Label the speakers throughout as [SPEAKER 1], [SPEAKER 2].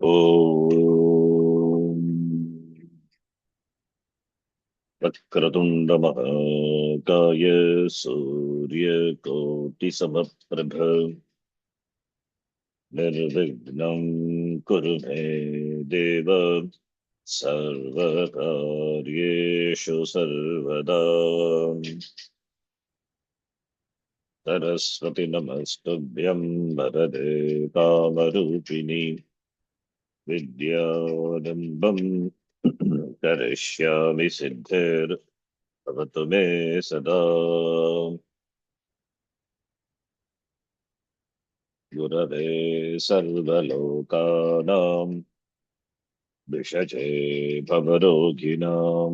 [SPEAKER 1] ॐ वक्रतुण्डमहाकाय सूर्यकोटिसमप्रभ निर्विघ्नं कुरु मे देव सर्वकार्येषु सर्वदा सरस्वति नमस्तुभ्यं वरदे कामरूपिणि विद्यारम्भं करिष्यामि सिद्धिर्भवतु मे सदा गुरवे सर्वलोकानां विषजे भवरोगिणां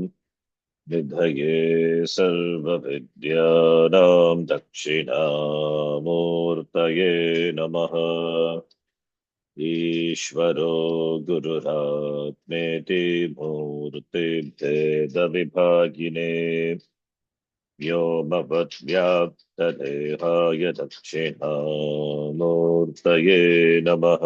[SPEAKER 1] निधये सर्वविद्यानां दक्षिणामूर्तये नमः। ईश्वरो गुरुरात्मेति मूर्तिभेदविभागिने व्योमवद्व्याप्तदेहाय दक्षिणामूर्तये नमः।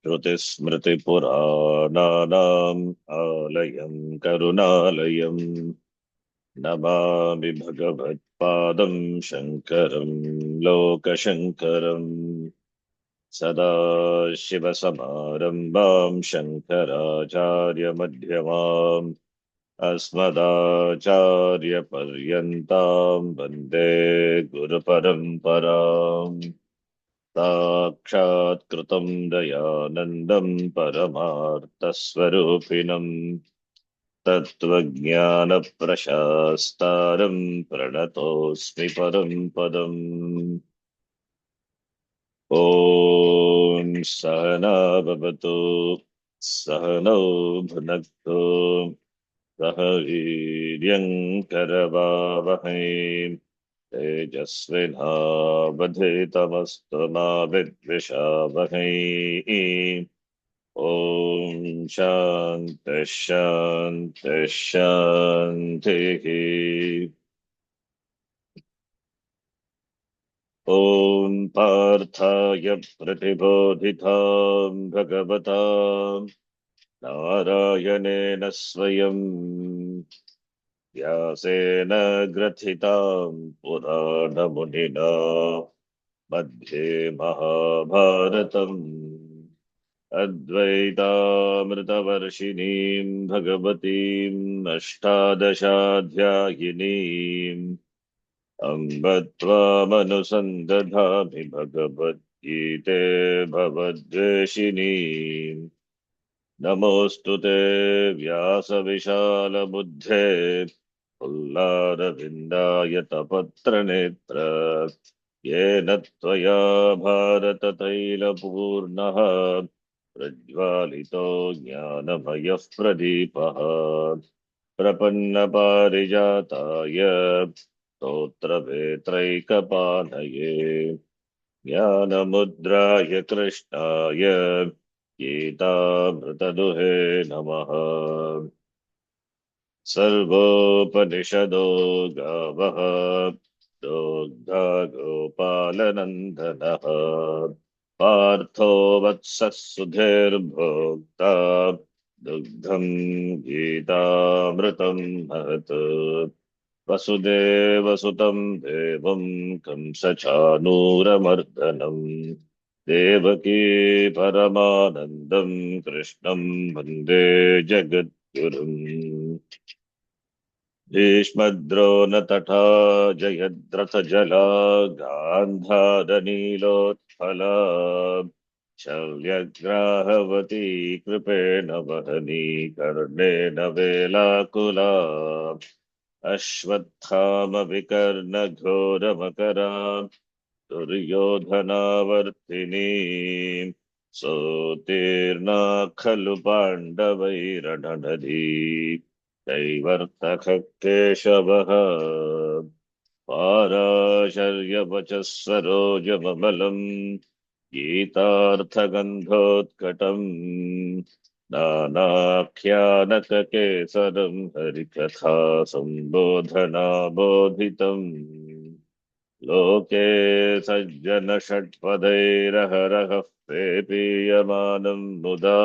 [SPEAKER 1] श्रुतिस्मृतिपुराणानाम् आलयं करुणालयं नमामि भगवत्पादं शङ्करं लोकशङ्करम्। सदाशिवसमारम्भां शङ्कराचार्यमध्यमाम् अस्मदाचार्यपर्यन्तां वन्दे गुरुपरम्पराम्। साक्षात्कृतं दयानन्दं परमार्थस्वरूपिणं तत्त्वज्ञानप्रशास्तारं प्रणतोऽस्मि परं पदम्। ॐ सहना भवतु सहनौ भुनक्तु सह वीर्यङ्करवावहै तेजस्विनावधीतमस्तु मा विद्विषावहै। ॐ शान्तिः शान्तिः शान्तिः। ॐ पार्थाय प्रतिबोधितां भगवता नारायणेन स्वयं व्यासेन ग्रथितां पुराणमुनिना मध्ये महाभारतम् अद्वैतामृतवर्षिणीं भगवतीम् अष्टादशाध्यायिनीम् अम्ब त्वामनुसन्दधामि भगवद्गीते भवद्वेषिणीम्। नमोऽस्तु ते व्यासविशालबुद्धे पुल्लारविन्दायतपत्रनेत्र येन त्वया भारततैलपूर्णः प्रज्वालितो ज्ञानमयः प्रदीपः प्रपन्नपारिजाताय स्तोत्रवेत्रैकपाणये ज्ञानमुद्राय कृष्णाय गीतामृतदुहे नमः। सर्वोपनिषदो गावः दोग्धा गोपालनन्दनः पार्थो वत्सः सुधीर्भोक्ता दुग्धं गीतामृतं महत्। वसुदेवसुतं देवं कंसचाणूरमर्दनं देवकी परमानन्दं कृष्णं वन्दे जगद्गुरुम्। भीष्मद्रोणतथा जयद्रथजला गान्धारनीलोत्पला शल्यग्राहवती कृपेण वहनी कर्णेन वेलाकुला अश्वत्थामविकर्णघोरमकरा दुर्योधनावर्तिनी सोत्तीर्णा खलु पाण्डवैरणनदी दैवर्तकः केशवः पाराशर्यवचः सरोजममलम् गीतार्थगन्धोत्कटम् नानाख्यानककेसरम् हरिकथा सम्बोधना बोधितम् लोके सज्जन षट्पदैरहरः पेपीयमानं मुदा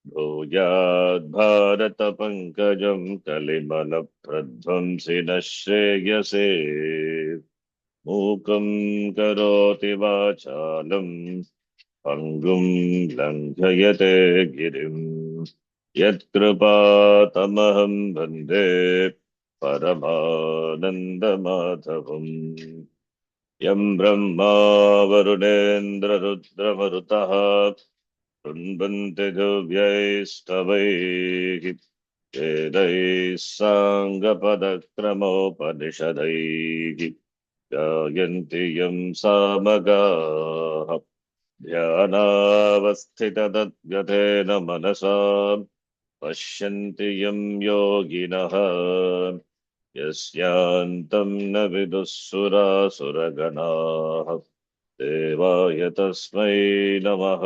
[SPEAKER 1] भूयाद् भारत पंकजं कलिमल प्रध्वंसि न श्रेयसे मूकं करोति वाचालं पङ्गुं लङ्घयते गिरिं यत्कृपातमहं वन्दे परमानन्दमाधवम् यं ब्रह्मा वरुणेन्द्ररुद्रमरुतः कृण्वन्ति दिव्यैस्तवैः वेदैः साङ्गपदक्रमोपनिषदैः गायन्ति यं सामगाः ध्यानावस्थिततद्गतेन मनसा पश्यन्ति यं योगिनः यस्यान्तं न विदुःसुरासुरगणाः देवाय तस्मै नमः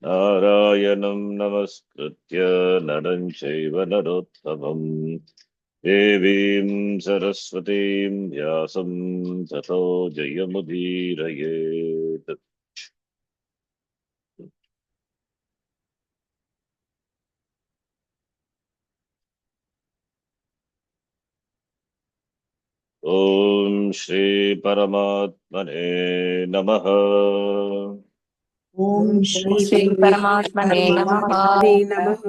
[SPEAKER 1] नारायणं नमस्कृत्य नरं चैव नरोत्तमं देवीं सरस्वतीं व्यासं ततो जयमुदीरयेत्। ॐ श्री परमात्मने नमः।
[SPEAKER 2] ॐ श्री
[SPEAKER 3] श्री परमात्मने नमः।
[SPEAKER 2] परमात्मने नमः।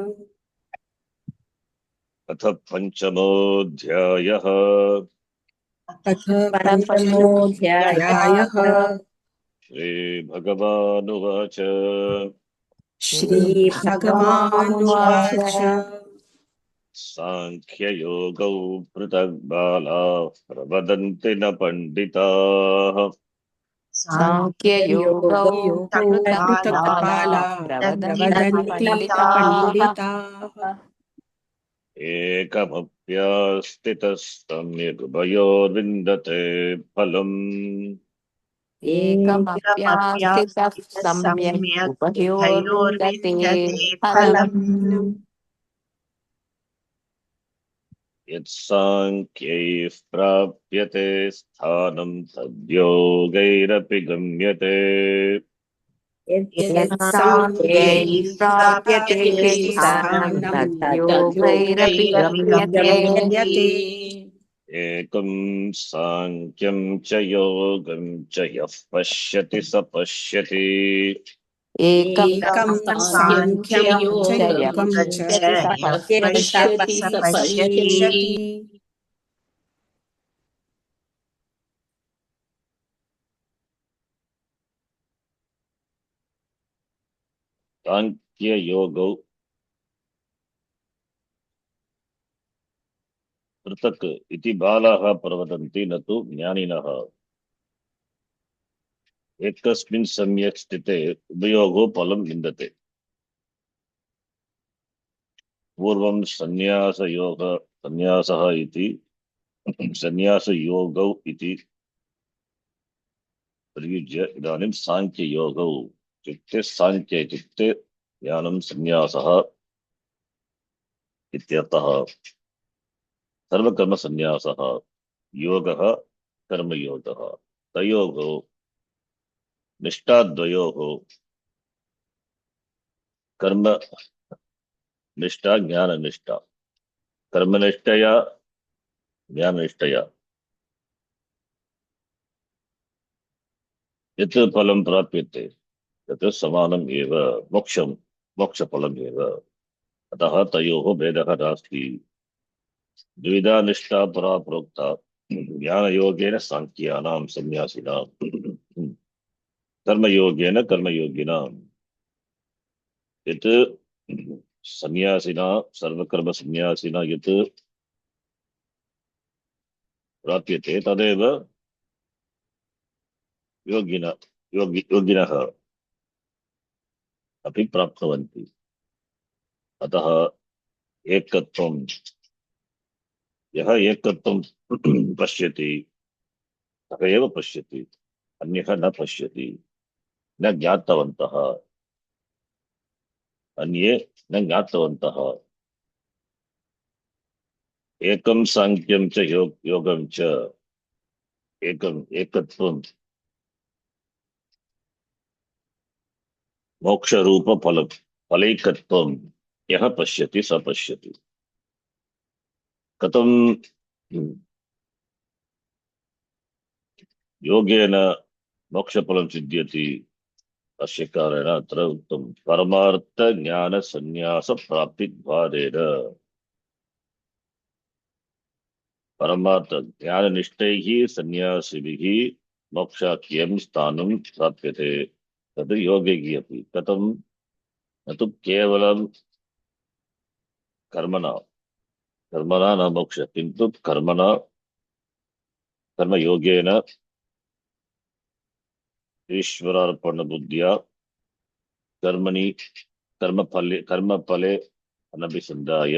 [SPEAKER 1] अथ पंचमोऽध्यायः।
[SPEAKER 2] अथ
[SPEAKER 3] परमोऽध्यायः।
[SPEAKER 2] पंचमोऽध्यायः।
[SPEAKER 1] श्रीभगवानुवाच
[SPEAKER 3] श्रीभगवानुवाच
[SPEAKER 2] श्रीभगवानुवाच
[SPEAKER 1] सांख्ययोगौ पृथग् बालाः प्रवदन्ति न पण्डिताः
[SPEAKER 3] साङ्ख्ययोगौ पृथक्
[SPEAKER 2] पृथक्
[SPEAKER 3] बालाः
[SPEAKER 2] बालाः
[SPEAKER 3] प्रवदन्ति
[SPEAKER 2] प्रवदन्ति
[SPEAKER 3] पण्डिताः।
[SPEAKER 2] पण्डिताः।
[SPEAKER 1] एकमप्यास्थितः सम्यगुभयोर्विन्दते फलम्
[SPEAKER 3] एकमप्यास्थितः सम्यक् उभयोर्विन्दते फलम्।
[SPEAKER 1] यत्साङ्ख्यैः प्राप्यते स्थानं तद्योगैरपि गम्यते
[SPEAKER 3] यत्साङ्ख्यैः प्राप्यते स्थानं
[SPEAKER 2] स्थानं
[SPEAKER 3] तद्योगैरपि गम्यते।
[SPEAKER 2] गम्यते।
[SPEAKER 1] एकं साङ्ख्यं च योगं च यः पश्यति स पश्यति
[SPEAKER 3] एकं
[SPEAKER 2] एकं
[SPEAKER 3] साङ्ख्यं
[SPEAKER 2] साङ्ख्यं च
[SPEAKER 3] च यः
[SPEAKER 2] योगं च
[SPEAKER 3] पश्यति स
[SPEAKER 2] यः
[SPEAKER 3] पश्यति।
[SPEAKER 2] पश्यति स पश्यति।
[SPEAKER 1] साङ्ख्ययोगौ पृथक् इति बालाः प्रवदन्ति न तु ज्ञानिनः। एकस्मिन् सम्यक् स्थिते उभयोः फलं विन्दते। पूर्वं सन्न्यासः इति सन्न्यासयोगौ इति प्रयुज्य इदानीं साङ्ख्ययोगौ इत्युक्ते साङ्ख्य इत्युक्ते ज्ञानं सन्न्यासः इत्यर्थः। सर्वकर्मसन्न्यासः योगः कर्मयोगः तयोः निष्ठाद्वयोः कर्म निष्ठा ज्ञाननिष्ठा कर्मनिष्ठया ज्ञाननिष्ठया यत् फलं प्राप्यते तत् समानम् एव मोक्षफलम् एव। अतः तयोः भेदः नास्ति। द्विधा निष्ठा परा प्रोक्ता ज्ञानयोगेन साङ्ख्यानां सन्न्यासिनां कर्मयोगेन कर्मयोगिनां। यत् सन्यासिना सर्वकर्मसन्न्यासिना यत् प्राप्यते तदेव योगिनः अपि प्राप्नुवन्ति। अतः एकत्वं यः एकत्वं पश्यति सः एव पश्यति, अन्यः न पश्यति। न ज्ञातवन्तः अन्ये न ज्ञातवन्तः। एकं साङ्ख्यं च योगं च एकम् एकत्वं मोक्षरूपफलं फलैकत्वं यः पश्यति स पश्यति। कथं योगेन मोक्षफलं सिद्ध्यति अस्य कारणेन अत्र उक्तं परमार्थ ज्ञान संन्यास प्राप्ति द्वारेण परमार्थ ज्ञान निष्ठैः संन्यासिभिः मोक्षाख्यं स्थानं प्राप्यते तद् योगैः अपि कथं न तु केवलं कर्मणा कर्मणा न मोक्ष किन्तु कर्मणा कर्मयोगेन ईश्वरार्पण बुद्धिया कर्मणि कर्मफले अनभिसन्धाय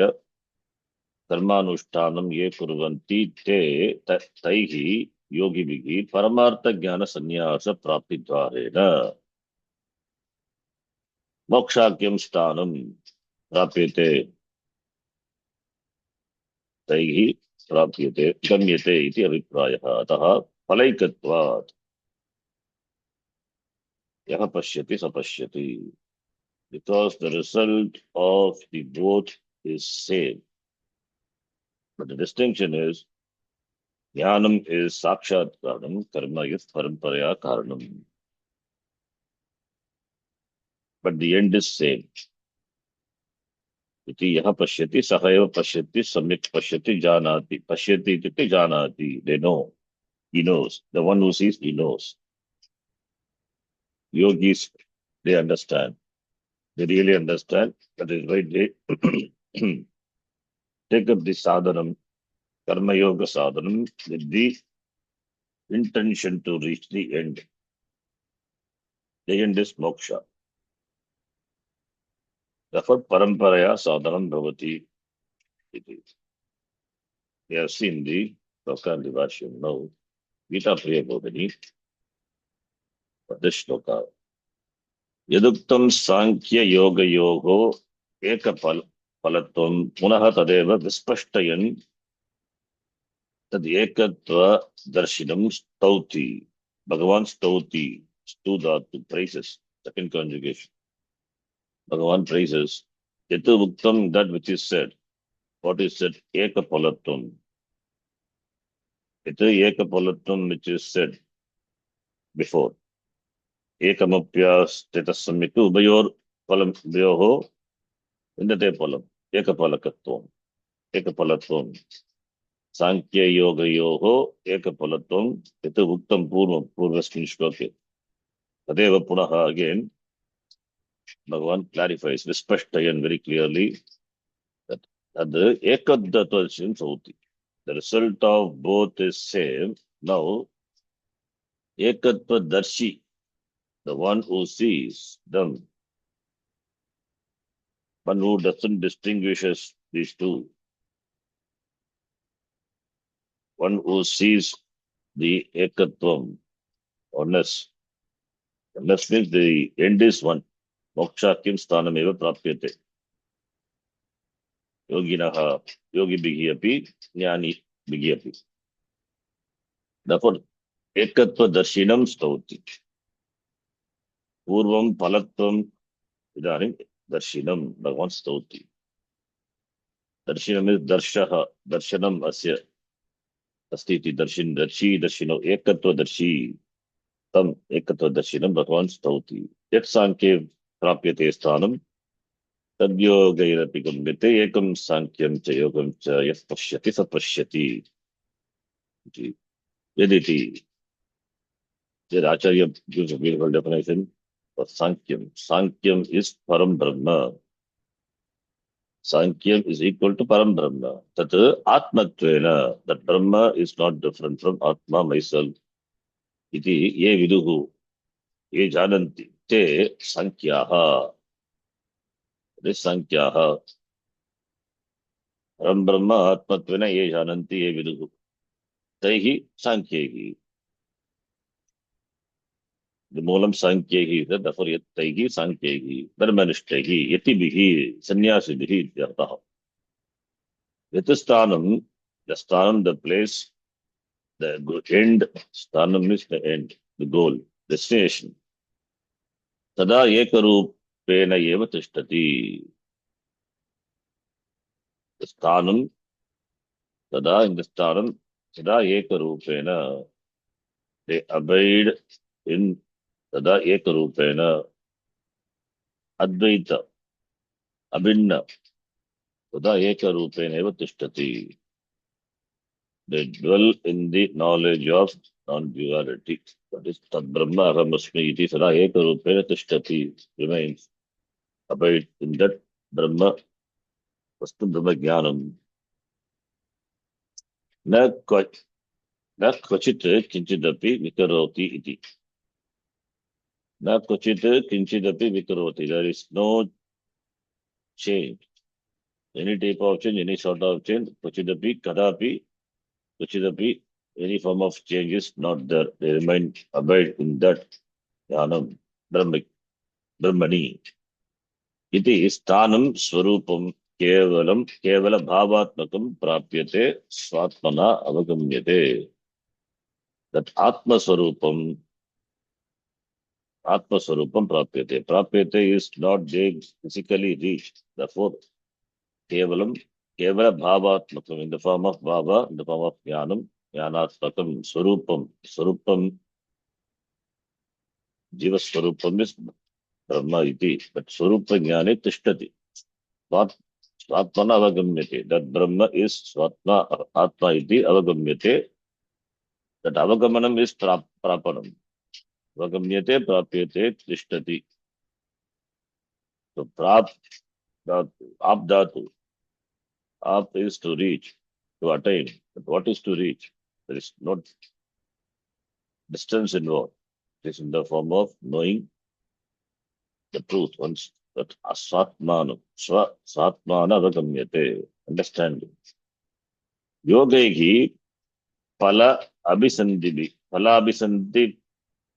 [SPEAKER 1] कर्मानुष्ठानं ये कुर्वन्ति ते तैः योगिभिः परमार्थ ज्ञान संन्यास प्राप्ति द्वारेण मोक्षाख्यं स्थानं प्राप्यते तैः प्राप्यते गम्यते इति अभिप्रायः। अतः फलैकत्वात् यः पश्यति स पश्यति because the result of the both is same. But the distinction is jnanam is sakshat karanam, karma is paramparaya karanam. But the end is same. Iti yaha pashyati sahayava pashyati samyak pashyati janati. Pashyati ityukte janati. They know. He knows. The one who sees, he knows. Yogis, they understand. They really understand. That is why they take up the sadhanam, karma yoga sadhanam, with the intention to reach the end. The end is moksha. Therefore, paramparaya sadhanam bhavati. We have seen the Shloka and the Bhashyam now. Gita Priya Bodhini, this Shloka. Yaduktam Sankhya Yoga Yogo Eka Palatvam Punaha Tadeva Vispashtayan Tad Ekatva Darshinam Stauti. Bhagavan Stauti. Studatu praises. Second conjugation. Bhagavan praises. Yatu Bhuktam, that which is said. What is said? Eka Palatvam. Yatu Eka Palatvam which is said before. Ekamapya Stetasammitu Ubayor Palam Vyoho Indate Palam. Ekapalakatvam. Ekapalatvam. Sankhya Yoga Yoho Ekapalatvam. Yatu Bhuktam Purvasmin Shloke. Tadeva Punaha again. Bhagavan clarifies, Vispashtayan very clearly that the Ekadatvashim Sauti. The result of both is same. Now, Ekatva Darshi, the one who sees them, one who doesn't distinguishes these two, one who sees the Ekatvam, oneness. Oneness means the end is one. Moksha kim sthanameva prapyate. Yoginaha, yogi bhigyapi, jnani bhigyapi. Therefore, Ekatva darshinam stauti. Purvam palatvam idanim darshinam bhagavan stauti. Darshinam is darshaha, darshanam asya. Astiti darshin, darshi, darshino, ekatva darshi. Tam ekatva darshinam bhagavan stauti. Yat sankhya prapyate sthanam. Tadyogairapi gambite ekam sankyam cha yogam cha yas pashyati sa pashyati. Yaditi. The Acharya gives a beautiful definition for Sankyam. Sankyam is Param Brahma. Sankyam is equal to Param Brahma. That Atmatvena, that Brahma is not different from Atma, myself. Iti ye viduhu, ye jananti, te Sankyaha. This Sankyaha. Param Brahma, Atmatvena, ye jananti, ye viduhu. Taihi Sankyehi. The moolam Sankyehi, therefore Yattaihi Sankyehi, Dharmanishtahi, Yatibihi, Sannyasibihi, Yartaha. Yatasthanam, the sthanam, the place, The end, sthanam is the end, the goal, destination. Tada ekarupena eva tishtati. The sthanam, tada in the sthanam, tada ekarupena. They abide in tada ekarupena, advaita, abhinna, tada ekarupena eva tishtati. They dwell in the knowledge of non-duality. That is Tad Brahma Ahamasmi iti sada ekarupena tishtati, remains. Abide in that Brahma, Vastu Brahma Jnanam. न क्वचित् किंचिदपि विकरोति इति. न क्वचित् किंचिदपि विकरोति. There is no change. Any type of change, any sort of change, क्वचिदपि, कदापि, क्वचिदपि, any form of change is not there. They remain, abide in that jnanam, Brahmani. Iti sthanam swarupam kevala bhavatmakam prapyate swatmana avagamyate. That Atma Swarupam prapyate. Prapyate is not being physically reached. Therefore, kevala bhavatmakam, in the form of bhava, in the form of jnanam, jnanatmakam, swarupam, jiva swarupam is Brahma iti. But swarupa jnane tishtati. Swatmana avagamyate. That Brahma is swatma atma iti avagamyate. That avagamanam is prapanam. Avagamyate prapyate tishtati. So dhatu. Up is to reach, to attain. But what is to reach? There is no distance involved. It is in the form of knowing the truth. Once that asatmana, swatmana avagamyate, understanding. Yogehi pala abhisandhi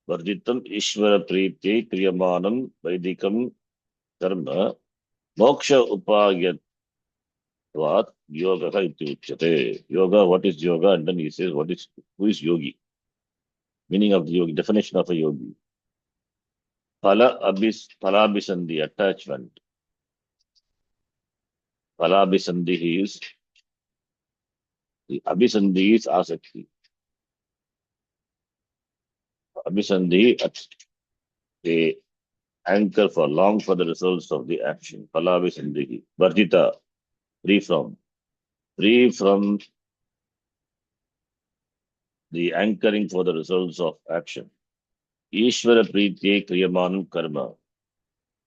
[SPEAKER 1] varjitam ishvara priti kriyamanam vaidikam karma moksha upayat yoga iti uchyate. Yoga, what is yoga? And then he says, who is yogi? Meaning of the yogi, definition of a yogi. Palabhisandhi, attachment. Palabhisandhi is, the abhisandhi is asakti. Abhisandhi, the anchor for long for the results of the action. Palabhisandhi. Varjita, free from the anchoring for the results of action. Ishvara priti kriyamanam karma.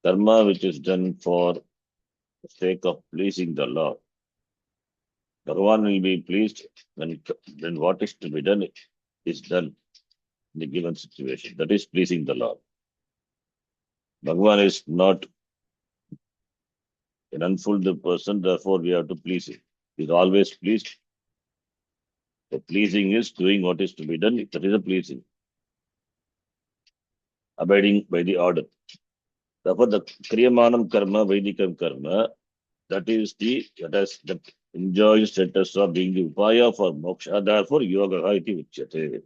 [SPEAKER 1] Karma which is done for the sake of pleasing the Lord. Bhagavan will be pleased when what is to be done is done in the given situation. That is pleasing the Lord. Bhagavan is not an unfulfilled person, therefore we have to please him. He is always pleased. The pleasing is doing what is to be done. That is a pleasing. Abiding by the order. Therefore, the kriyamanam karma, vaidikam karma, that has the enjoying status of being the upaya for moksha. Therefore, yoga iti uchyate.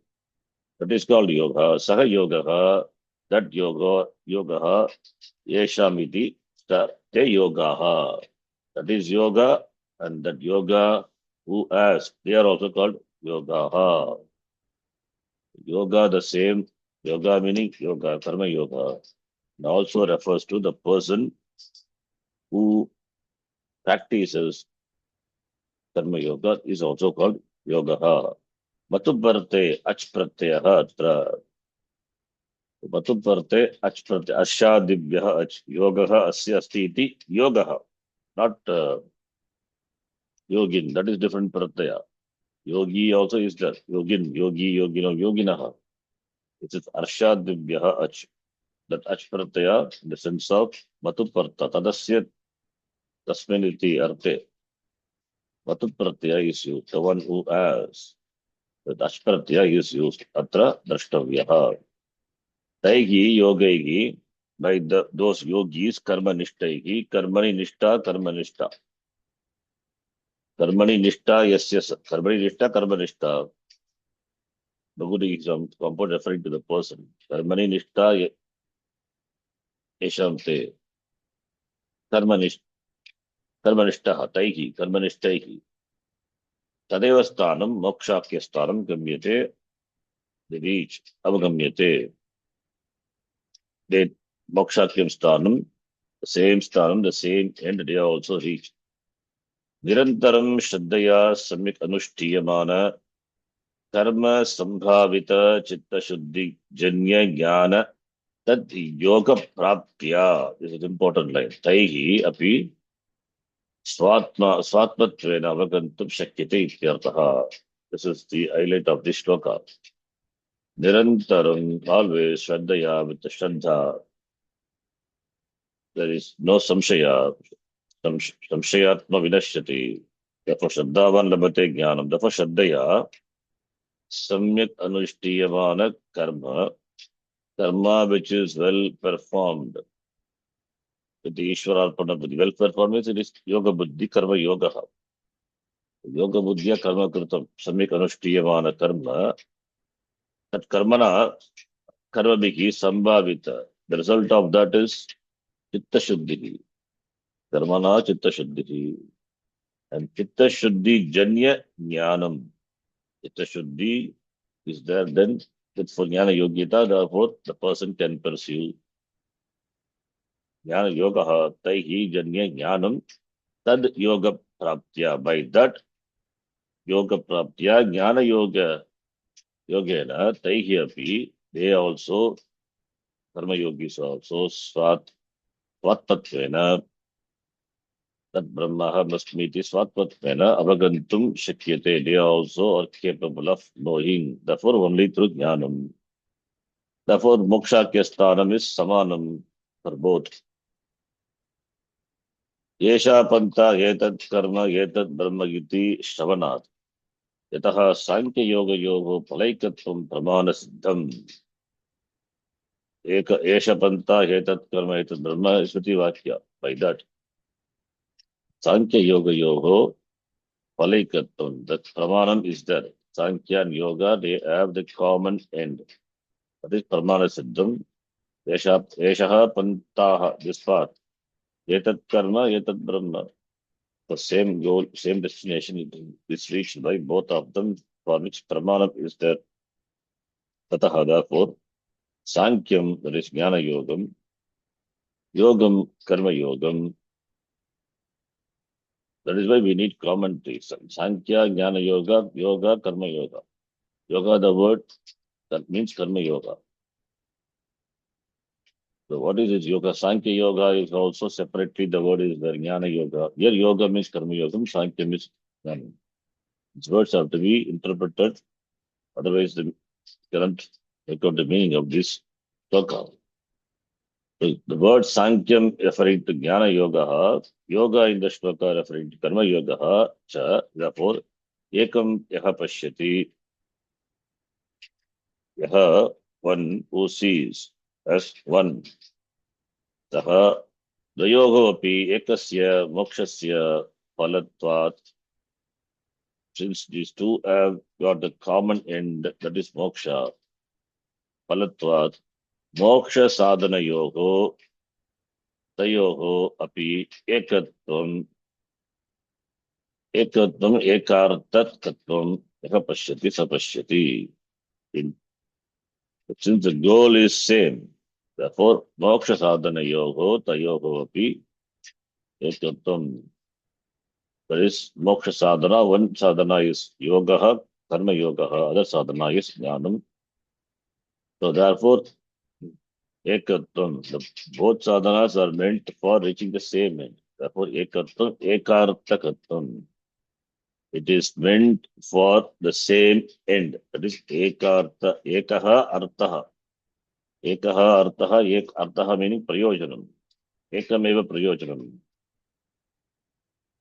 [SPEAKER 1] That is called yoga. Saha yoga, that yoga, yeshamiti, te yoga. That is yoga, and that yoga who has, they are also called yoga. Yoga, the same, yoga meaning yoga, karma yoga, and also refers to the person who practices karma yoga is also called yoga. Matubharte ach pratyaha atra. Matubharte ach pratyaya ashadibhya ach yogaha asya asti iti yogaha. Not yogin, that is different pratyaya. Yogi also is there. Yogin, yogi, yogino, yoginaha. It is arshadibhya ach. That ach pratyaya in the sense of matuparta tadasya tasmin iti arte. Matupratyaya is used, the one who has. The ach pratyaya is used. Atra drashtavyaha. Taihi yogaihi, by those yogis, karma nishtaihi, karmani nishta, karma nishta. Karmani nishta, yes, karmani nishta, karma nishta. Bhagavad is some compound referring to the person. Karmani nishta yesham te. Karmanish, karmanishtaha taihi, karmanishtaihi. Tadeva sthanam mokshakya sthanam gamyate. They reach avagamyate. They mokshakyam sthanam, the same end they also reach. Nirantaram shraddhaya samyak anushthiyamana karma sambhavita chitta shuddhi janya jnana tad yoga praptya. This is an important line. Taihi api swatmatvena avagantum shakyate ityartha. This is the highlight of this shloka. Nirantaram, always shraddhaya, with the shraddha. There is no samshaya. Samshayatma vinashyati. Therefore, shraddhavan labhate jnanam. Therefore, shraddhaya samyak anushtiyamana karma. Karma which is well performed. With the Ishwararpana buddhi. Well performed means it is yoga buddhi, karma yoga. Yoga buddhiya karma kritam. Samyak anushtiyamana karma. That karmana, karma bhiki sambhavita. The result of that is chitta shuddhi. Karmana chitta shuddhi. And chitta shuddhi janya jnanam. Chitta shuddhi is there, then it's for jnana yogita, therefore the person can pursue jnana yoga taihi janya jnanam tad yoga praptya. By that yoga praptya, jnana yoga yogena taihi api, they also, karma yogis also, swatpatvena, that brahma must meet is swatpatvena, avagantum shakyate, they also are capable of knowing, therefore only through jnanam. Therefore, mokshakya sthanam is samanam for both. Yesha panta etat karma etat brahma iti shravanat. Yataha sankhya yoga yogo palaikatvam pramana siddham. Yesha panta etat karma etat brahma is Shruti Vakya. By that, sankhya yoga yogo palaikatvam. That pramanam is there. Sankhya and yoga, they have the common end. That is pramana siddham. Yesha pantaha, this part. Etat karma, etat brahma. The same goal, same destination is reached by both of them, for which Pramanam is there. Tataha, therefore, Sankyam, that is Jnana Yogam, Yogam, Karma Yogam. That is why we need commentaries. Sankhya, Jnana Yoga, Yoga, Karma Yoga. Yoga, the word, that means Karma Yoga. So what is this yoga? Sankhya Yoga is also separately, the word is there, Jnana Yoga. Here Yoga means Karma Yogam, Sankhya means Jnana. These words have to be interpreted, otherwise they cannot make out the meaning of this shloka. So the word Sankyam referring to Jnana Yoga, Yoga in the shloka referring to Karma Yoga, cha, therefore, Ekam Yaha Pashyati, Yaha, one who sees as one. Taha, the yoga api ekasya mokshasya palatvat. Since these two have got the common end, that is moksha, palatvat, moksha sadhana yogo, tayoho api ekatvam, ekartat yaha pashyati sapashyati. Since the goal is same, therefore moksha sadhana yogo, tayoho api ekatvam. There is moksha sadhana, one sadhana is yoga, karma yoga, other sadhana is jnanam. So therefore, ekatvam, both sadhanas are meant for reaching the same end. Therefore, ekatvam, ekartakatvam. It is meant for the same end. That is ekarta, ekaha artaha. Ekaha artaha, artaha meaning prayojanam. Ekameva prayojanam.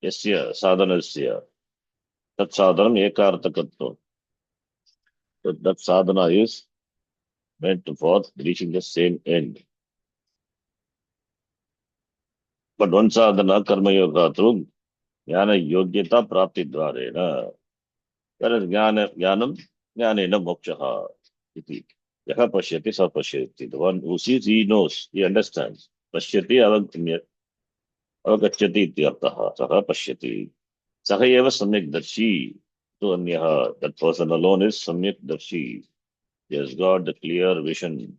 [SPEAKER 1] Yasya sadhanasya. Tat sadhanam ekartakatvam. So that sadhana is meant for reaching the same end. But one sadhana, karma yoga, through jnana yogyata prapti dvarena. Whereas jnanam, Jnanena mokshaha iti. Yaha pashyati sa pashyati. The one who sees, he knows, he understands. Pashyati avagachyati ityartaha. Saha pashyati. Saha eva samyak darshi. So anyaha, that person alone is samyak darshi. He has got the clear vision.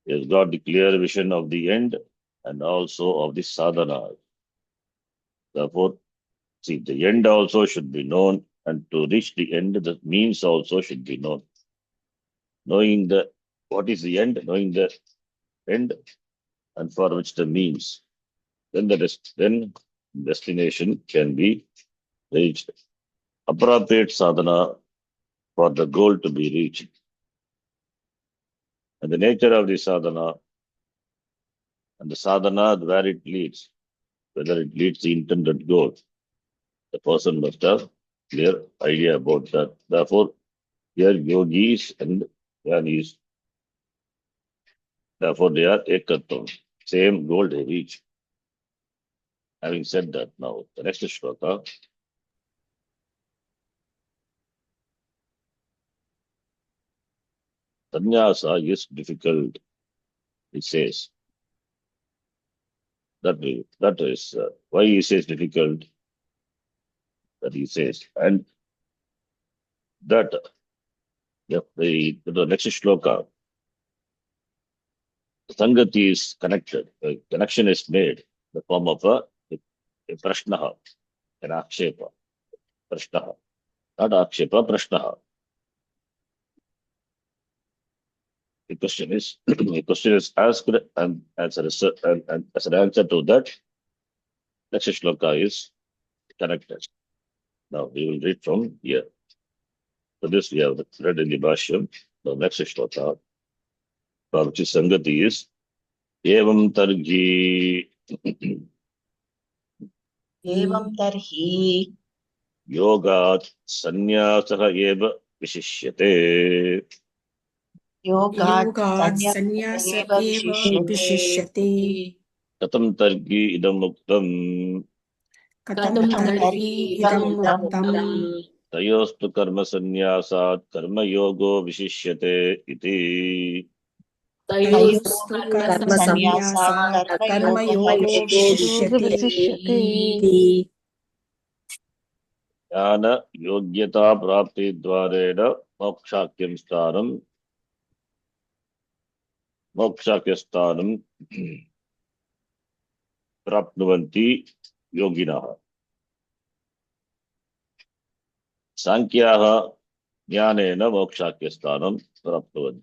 [SPEAKER 1] He has got the clear vision of the end and also of the sadhana. Therefore, see, the end also should be known, and to reach the end, the means also should be known. Knowing the what is the end, knowing the end, and for which the means, then then destination can be reached. Appropriate sadhana for the goal to be reached, and the nature of the sadhana and the sadhana where it leads, whether it leads the intended goal, the person must have clear idea about that. Therefore, here yogis and jnanis, therefore they are ekatvam, same goal they reach. Having said that, now the next shloka. Sannyasa is difficult, he says. That is why he says difficult, that he says. And that the next shloka, Sangati is connected, a connection is made, the form of a prashnaha, an akshepa, prashnaha, not akshepa, prashnaha. The question is, the question is asked, and as an answer to that, next shloka is connected. Now we will read from here. So this we have read in the Bhashyam. The next shloka, which is Sangati is Evam Targi
[SPEAKER 4] एवं तर्हि
[SPEAKER 1] Yogat Sannyasah Eva Vishishyate.
[SPEAKER 4] योगात्
[SPEAKER 2] योगात्
[SPEAKER 4] संन्यासः
[SPEAKER 2] संन्यास
[SPEAKER 4] एव
[SPEAKER 2] एव विशिष्यते
[SPEAKER 1] Katam Targi Idam Muktam
[SPEAKER 2] कथं तर्हि इदं मुक्तम्
[SPEAKER 1] Tayostu Karma Sannyasat Karma Yogo Vishishyate iti.
[SPEAKER 2] तयोस्तु कर्मसन्न्यासात् कर्मयोगो विशिष्यते इति
[SPEAKER 1] Jnana Yogyata Prapti Dvarena Mokshakyam Sthanam Mokshakyastanam Prapnuvanti Yoginaha. Sankyaha Jnanena Mokshakyastanam Prapnuvanti.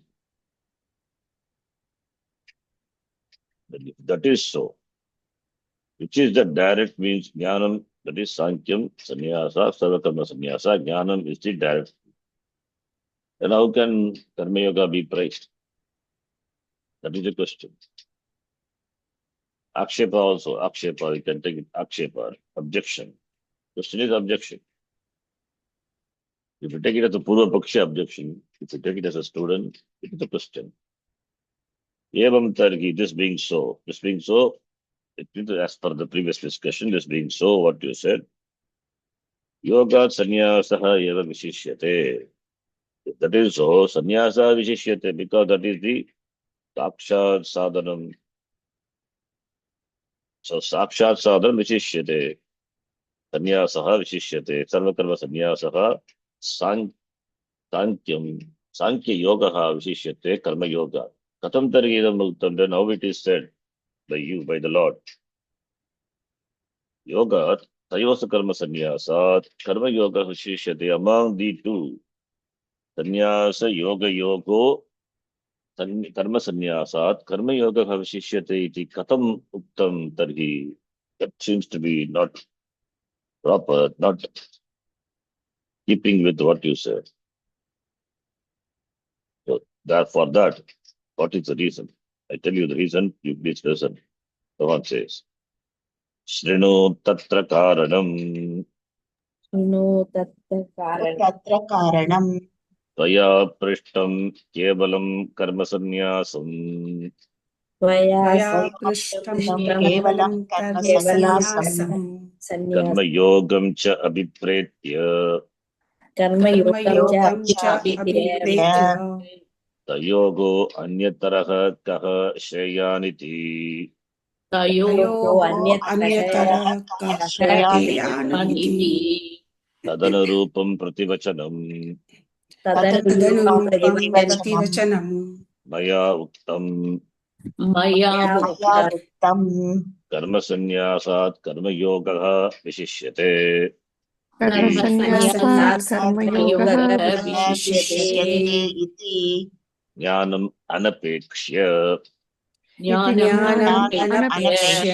[SPEAKER 1] That is so. Which is the direct means Jnanam, that is Sankyam, Sannyasa, Sarvakarma Sannyasa. Jnanam is the direct. Then how can Karma Yoga be praised? That is the question. Akshepa also, Akshepa, you can take it, Akshepa, objection. Question is objection. If you take it as a Purva Paksha objection, if you take it as a student, it is a question. Evam Targi, this being so, it is as per the previous discussion, this being so, what you said, Yoga Sanyasaha Eva Vishishyate. If that is so, Sanyasa Vishishyate, because that is the Sakshat Sadhanam. So Sakshat Sadhanam Vishishyate. Sanyasaha Vishishyate. Sarvakarma Sanyasaha Sankyam. Sankhya Yogaha Vishishyate Karma Yoga. Katam Targidam Muktam, then how it is said by you, by the Lord. Yoga, Tayosa Karma Sanyasat, Karma Yoga Vishishyate, among the two. Sanyasa Yoga Yogo, Karma Sanyasat, Karma Yoga Vishishyate iti Katam Uktam Tarhi. That seems to be not proper, not keeping with what you said. So for that, what is the reason? I tell you the reason, you please listen. The one says, Shrinu Tatra Karanam
[SPEAKER 4] तत्र कारणं
[SPEAKER 1] Tvaya Prishtam Kevalam Karma Sanyasam
[SPEAKER 2] त्वया पृष्टं केवलं कर्मसन्न्यासम्
[SPEAKER 1] Karma Yogam Cha Abhipretya
[SPEAKER 2] कर्मयोगं च
[SPEAKER 4] अभिप्रेत्य
[SPEAKER 2] अभिप्रेत्य
[SPEAKER 1] तयोगो अन्यतरः कः श्रेयानिति
[SPEAKER 2] तयोः अन्यतरः कः श्रेयानिति
[SPEAKER 1] तदनुरूपं प्रतिवचनम्
[SPEAKER 2] तदनुरूपं प्रतिवचनं
[SPEAKER 1] मया उक्तम्
[SPEAKER 3] मया
[SPEAKER 4] मया उक्तम्
[SPEAKER 1] कर्मसन्न्यासात् कर्मयोगः विशिष्यते
[SPEAKER 3] कर्मसन्न्यासात् कर्मयोगः
[SPEAKER 2] विशिष्यते
[SPEAKER 4] इति
[SPEAKER 1] ज्ञानम् अनपेक्ष्य
[SPEAKER 3] ज्ञानम्
[SPEAKER 2] ज्ञानम्
[SPEAKER 3] अनपेक्ष्य
[SPEAKER 2] अनपेक्ष्य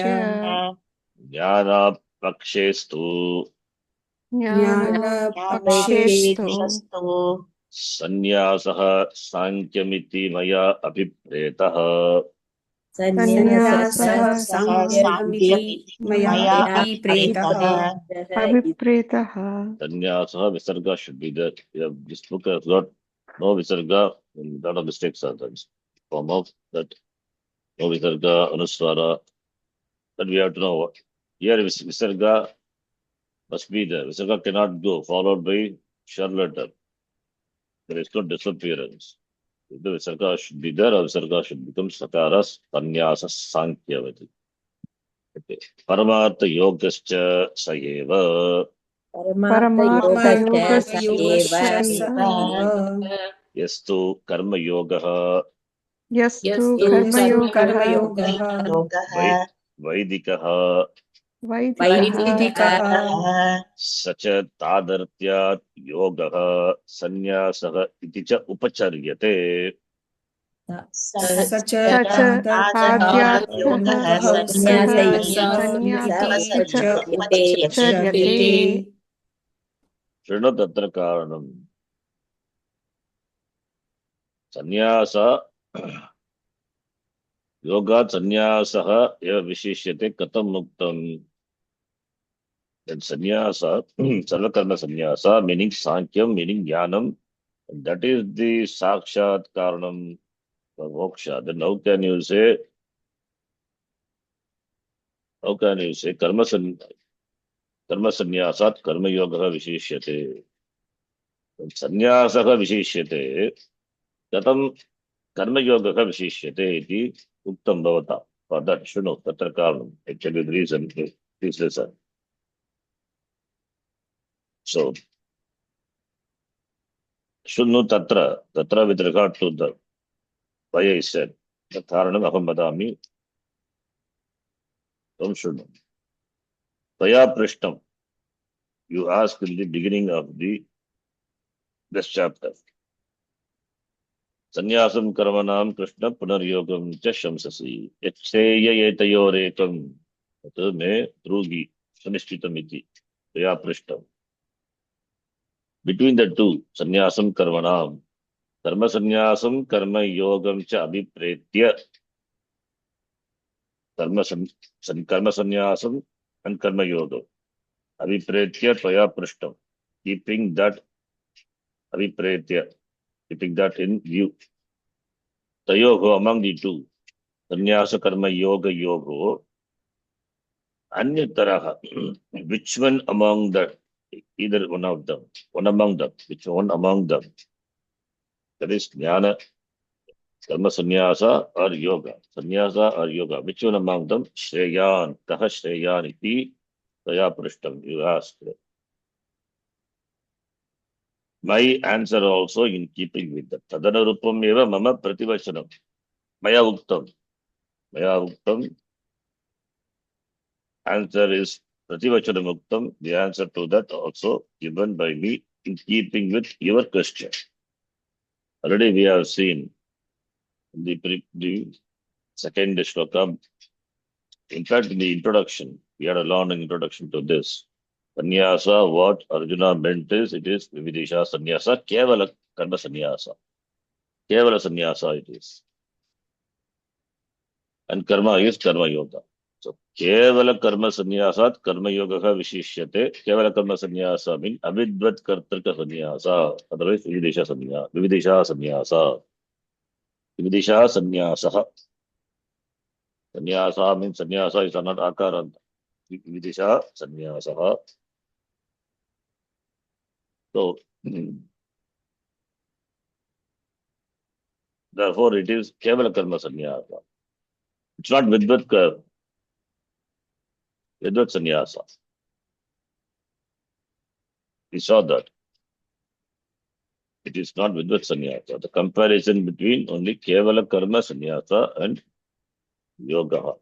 [SPEAKER 1] ज्ञानापक्षेस्तु
[SPEAKER 3] ज्ञानपक्षेस्तु
[SPEAKER 4] ज्ञानापेक्षस्तु
[SPEAKER 1] सन्न्यासः सांख्यमिति मया अभिप्रेतः
[SPEAKER 3] सन्न्यासः
[SPEAKER 2] सन्न्यासः साङ्ख्यमिति मया
[SPEAKER 4] मया
[SPEAKER 2] अभिप्रेतः
[SPEAKER 3] अभिप्रेतः
[SPEAKER 1] Sannyasa Visarga should be there. This book has got no Visarga, and a lot of mistakes are there. Form of that no Visarga, Anuswara, that we have to know what. Here Visarga must be there. Visarga cannot go, followed by Charlatan. There is no disappearance. The Visarga should be there, or Visarga should become Sakaras, Sannyasa, Sankhya. Okay. Paramartha Yogascha Sayeva.
[SPEAKER 3] परमार्थयोगश्च
[SPEAKER 2] परमार्थयोगश्च स
[SPEAKER 3] एव
[SPEAKER 2] एव
[SPEAKER 1] Yastu Karma Yoga
[SPEAKER 3] यस्तु
[SPEAKER 2] यस्तु
[SPEAKER 3] कर्मयोगः
[SPEAKER 2] कर्मयोगः
[SPEAKER 4] योगः
[SPEAKER 1] Vaidikaha
[SPEAKER 3] वैदिकः
[SPEAKER 2] वैदिकः
[SPEAKER 1] सच तादर्थ्यात् योगः संन्यासः इति च उपचर्यते
[SPEAKER 2] स च
[SPEAKER 3] स च
[SPEAKER 2] तादर्थ्यात्
[SPEAKER 3] ताद्यार्थः
[SPEAKER 2] योगः
[SPEAKER 3] सन्न्यासः
[SPEAKER 2] संन्यासः
[SPEAKER 3] इति
[SPEAKER 2] इति
[SPEAKER 3] च
[SPEAKER 2] च
[SPEAKER 3] उपचर्यते
[SPEAKER 2] उपचर्यते
[SPEAKER 1] शृणु तत्र कारणम् संन्यास योगात् संन्यासः एव विशिष्यते कथम् उक्तम् संन्यास सर्वकर्म संन्यास मीनिंग सांख्यम मीनिंग ज्ञानम that is the sakshat karanam for moksha. Then how can you say karma sannyasat karma yoga vishishyate? Sannyasah vishishyate. Katam karma yoga vishishyate iti uktam bhavata. For that, shunu tatra karanam. Actually, the reason is this lesson. So, shunu tatra with regard to the why I said the karanam aham vadami. Tam shunu. Taya prishtam. You ask in the beginning of this chapter. Sannyasam karmanam Krishna punaryogam cha shamsasi. Yachseya yetayorekam. Tat me drugi sanishchitam iti. Taya prishtam. Between the two, sannyasam karmanam. Karma sannyasam karma yogam cha abhipretya. Karma sannyasam and karma yoga. Abhipretya tvaya prishtam. Keeping that abhipretya. Keeping that in view. Tayoho among the two. Sannyasa karma yoga yoga. Anyataraha. Which one among that? Either one of them. One among them. Which one among them? That is jnana, karma sannyasa or yoga. Sannyasa or yoga. Which one among them? Shreyan. Kaha shreyan iti. Taya prishtam. You asked. My answer also in keeping with that. Tadanarupam eva mama prativachanam. Maya uktam. Maya uktam. Answer is prativachanam uktam. The answer to that also given by me in keeping with your question. Already we have seen the second shloka. In fact, in the introduction, we had a long introduction to this. Sannyasa, what Arjuna meant is, it is Vividisha Sannyasa, Kevala Karma Sannyasa. Kevala Sannyasa it is. And Karma is Karma Yoga. So, Kevala Karma Sannyasat, Karma Yoga Vishishyate, Kevala Karma Sannyasa means Avidvat Kartrika Sannyasa, otherwise Vividisha Sannyasa. Vividisha Sannyasa. Vividisha Sannyasa. Sannyasa means sannyasa is not akaranta. Vidisha sannyasa. So Therefore, it is Kevala Karma Sannyasa. It's not Vidvat Sannyasa. We saw that. It is not Vidvat Sannyasa. The comparison between only Kevala Karma Sannyasa and Yoga.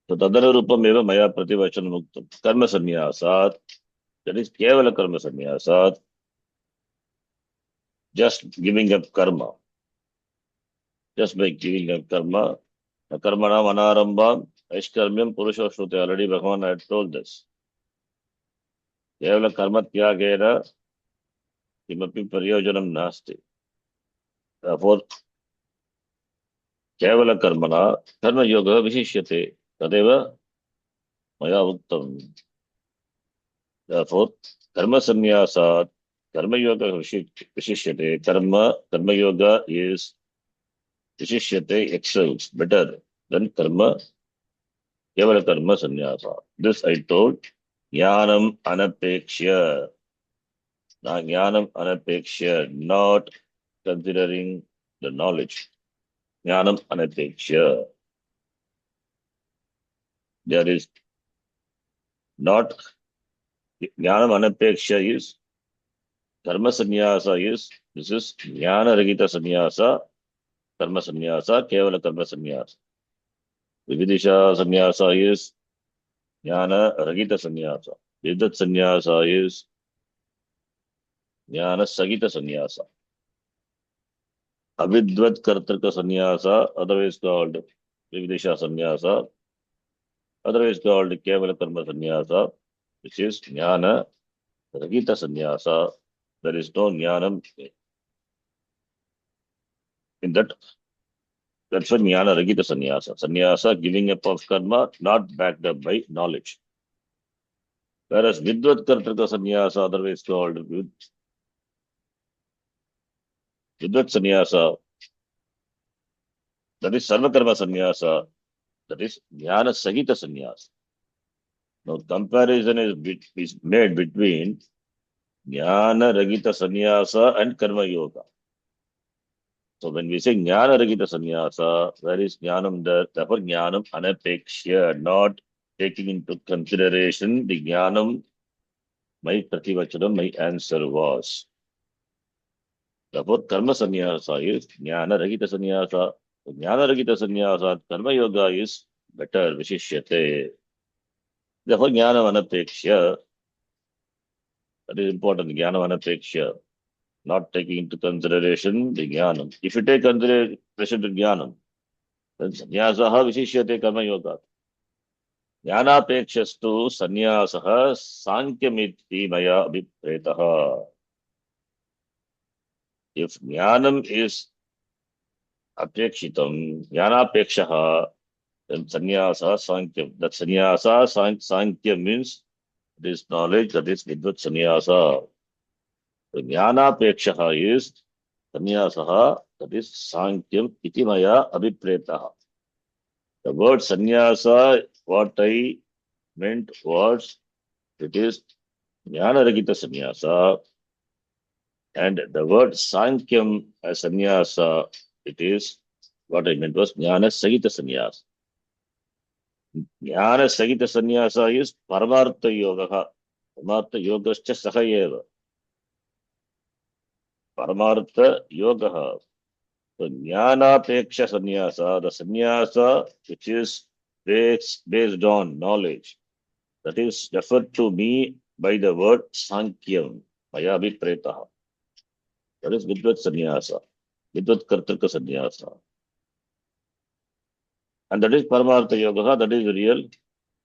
[SPEAKER 1] So, Tadana Rupam Eva Maya Prativachan Muktam. Karma Sannyasat. That is Kevala Karma Sannyasat. Just giving up karma. Just by giving up karma. Karmana Manarambam. Aishkarmyam Purusha Shruti. Already Bhagavan had told this. Kevala Karma Tyagena. Kimapi Paryojanam Nasti. Therefore, Kevala Karmana. Karma Yoga Vishishyate. Tadeva Maya Uttam. Therefore, Karma Sannyasat. Karma Yoga Vishishyate. Karma Yoga is Vishishyate excels better than Karma. Kevala Karma Sannyasa. This I told. Jnanam Anapekshya. Now, Jnanam Anapekshya, not considering the knowledge. Jnanam Anapekshya. There is not. Jnanam Anapekshya is. Karma Sannyasa is. This is Jnana Ragita Sannyasa. Karma Sannyasa. Kevala Karma Sannyasa. Vividisha Sannyasa is. Jnana Ragita Sannyasa. Vidat Sannyasa is. Jnana Sagita Sannyasa. Avidvat Kartrika Sannyasa, otherwise called Vividisha Sannyasa, otherwise called Kevala Karma Sannyasa, which is Jnana Ragita Sannyasa. There is no Jnanam in that. That's why Jnana Ragita Sannyasa. Sannyasa, giving up of karma, not backed up by knowledge. Whereas Vidvat Kartrika Sannyasa, otherwise called Vidvat Sannyasa, that is Sarvakarma Sannyasa, that is Jnana Sagita Sannyasa. Now, comparison is made between Jnana Ragita Sannyasa and Karma Yoga. So, when we say Jnana Ragita Sannyasa, where is Jnanam there? Therefore, Jnanam Anapekshya, not taking into consideration the Jnanam, my Prativachanam, my answer was. Therefore, Karma Sannyasa is Jnana Ragita Sannyasa. So, Jnana Ragita Sannyasa, Karma Yoga is better, Vishishyate. Therefore, Jnanam Anapekshya, that is important, Jnanam Anapekshya, not taking into consideration the Jnanam. If you take consideration to Jnanam, then Sannyasaha Vishishyate Karma Yoga. Jnanapekshastu Sannyasaha Sankyamiti Maya Abhipretaha. If Jnanam is Apekshitam, Jnanapekshaha, then Sannyasa Sankyam. That Sannyasa Sankyam means this knowledge, that is Vidvat Sannyasa. So Jnanapekshaha is Sannyasaha, that is Sankyam iti maya abhipretaha. The word Sannyasa, what I meant was, it is Jnana Ragita Sannyasa, and the word Sankyam as Sannyasa, it is, what I meant was Jnana Sagita Sannyasa. Jnana Sagita Sannyasa is Paramartha Yoga. Paramartha Yogascha Sahayeva. Paramartha Yoga. So, Jnanapeksha Sannyasa, the Sannyasa which is based on knowledge, that is referred to me by the word Sankyam, Maya Abhipretaha. That is Vidvat Sannyasa, Vidvat Kartrika Sannyasa. And that is Paramartha Yoga, that is real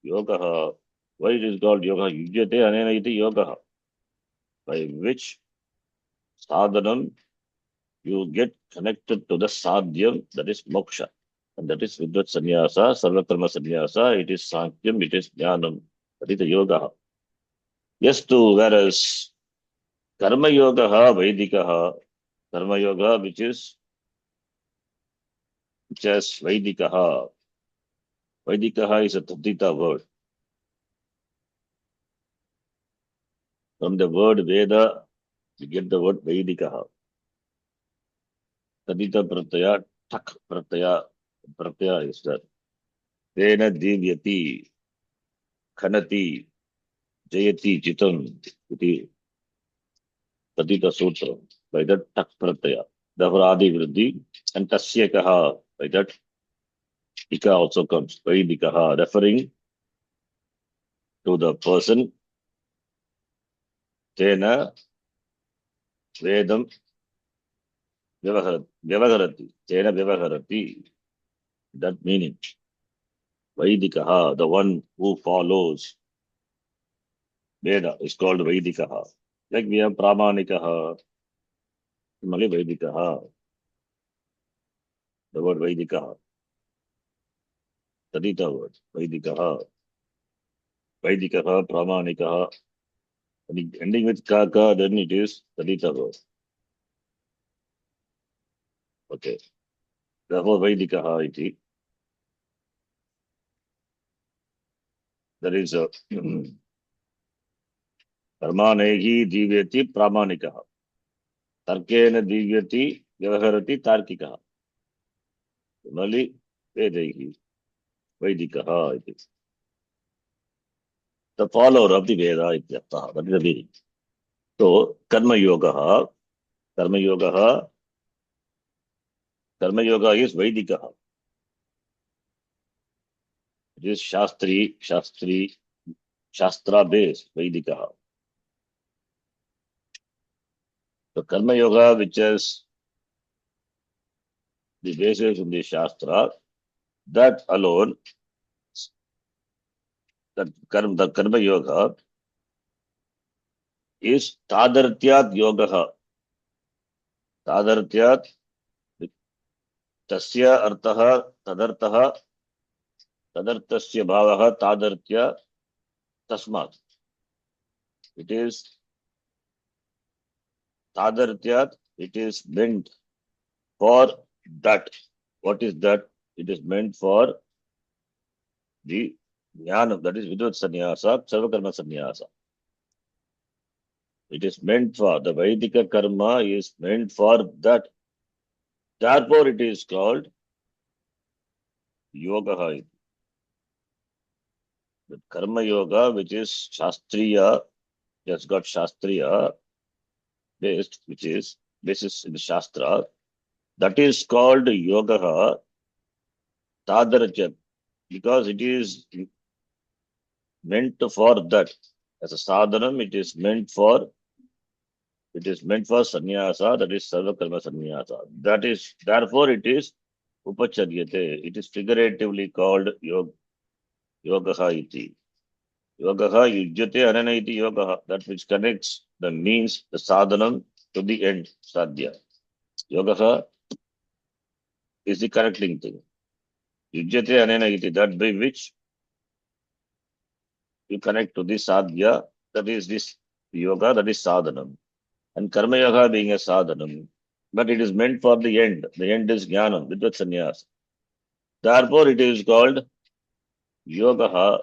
[SPEAKER 1] Yoga. Why it is called Yoga? Yujyate Anena iti Yoga, by which sadhanam you get connected to the sadhyam, that is moksha. And that is Vidvat Sannyasa, Sarvakarma Sannyasa, it is Sankyam, it is Jnanam, that is the Yoga. Yes, too, whereas Karma Yoga, Vaidikaha, Karma Yoga, which has Vaidikaha. Vaidikaha is a Tadita word. From the word Veda, you get the word Vedikaha. Tadita Pratyaya, Tak Pratyaya is that. Tena Divyati, Khanati, Jayati, Chitam, iti Tadita Sutra. By that Tak Pratyaya. Therefore Adi Vriddhi and Tasyakaha. By that Ika also comes. Vedikaha, referring to the person. Tena Vedam Vyavaharati. Tena Vyavaharati. That meaning. Vaidikaha, the one who follows Veda, is called Vaidikaha. Like we have Pramanikaha, similarly Vaidikaha, the word Vaidikaha, Tadita word, Vaidikaha, Vaidikaha, Pramanikaha, ending with Kaka, then it is Tadita word. Okay. Therefore, Vaidikaha iti. There is a Karmanehi Divyati Pramanikaha. Tarkena Divyati Vyavaharati Tarkikaha. Similarly, Vedehi, Vaidikaha iti. The follower of the Veda ityartha. That is the meaning. So, Karma Yoga is Vaidikaha. It is Shastra based, Vaidikaha. So, Karma Yoga, which is the basis in the Shastra, that alone, the Karma Yoga is Tadartyat Yogaha. Tadartyat, Tasya Artaha, Tadartaha, Tadartasya Bhavaha, Tadartya, Tasmat. It is Tadartyat, it is meant for that. What is that? It is meant for the jnana, that is Vidvat Sannyasa, Sarvakarma Sannyasa. It is meant for, the Vaidika karma is meant for that. Therefore, it is called Yoga. The Karma Yoga, which is Shastriya, just got Shastriya based, which is basis in the Shastra, that is called Yoga Tadarajat, because it is meant for that. As a sadhanam, it is meant for sannyasa, that is sarvakarma sannyasa. That is, therefore, it is upacharyate. It is figuratively called yogaha iti. Yogaha yujyate anana iti yogaha. That which connects the means, the sadhanam, to the end, sadhya. Yogaha is the connecting thing. Yujyate anana iti, that by which you connect to the sadhya, that is this yoga, that is sadhanam. And karma yoga being a sadhanam, but it is meant for the end. The end is jnanam, vidvat sannyasa. Therefore, it is called yogaha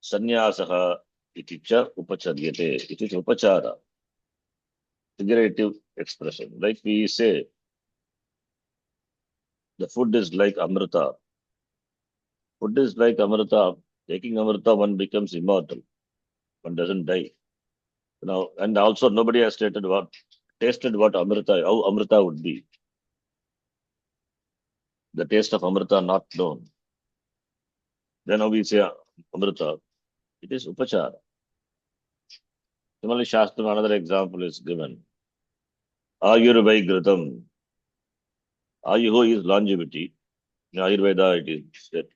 [SPEAKER 1] sannyasaha iti cha upacharyate. It is upachara, figurative expression. Like we say, the food is like amrita. Food is like amrita. Taking amrita, one becomes immortal. One doesn't die. Now, and also nobody has tasted what amrita, how amrita would be. The taste of amrita not known. Then how we say amrita, it is upachara. Similarly, Shastra, another example is given. Ayurvai Ghritam. Ayuhu is longevity. In Ayurveda, it is that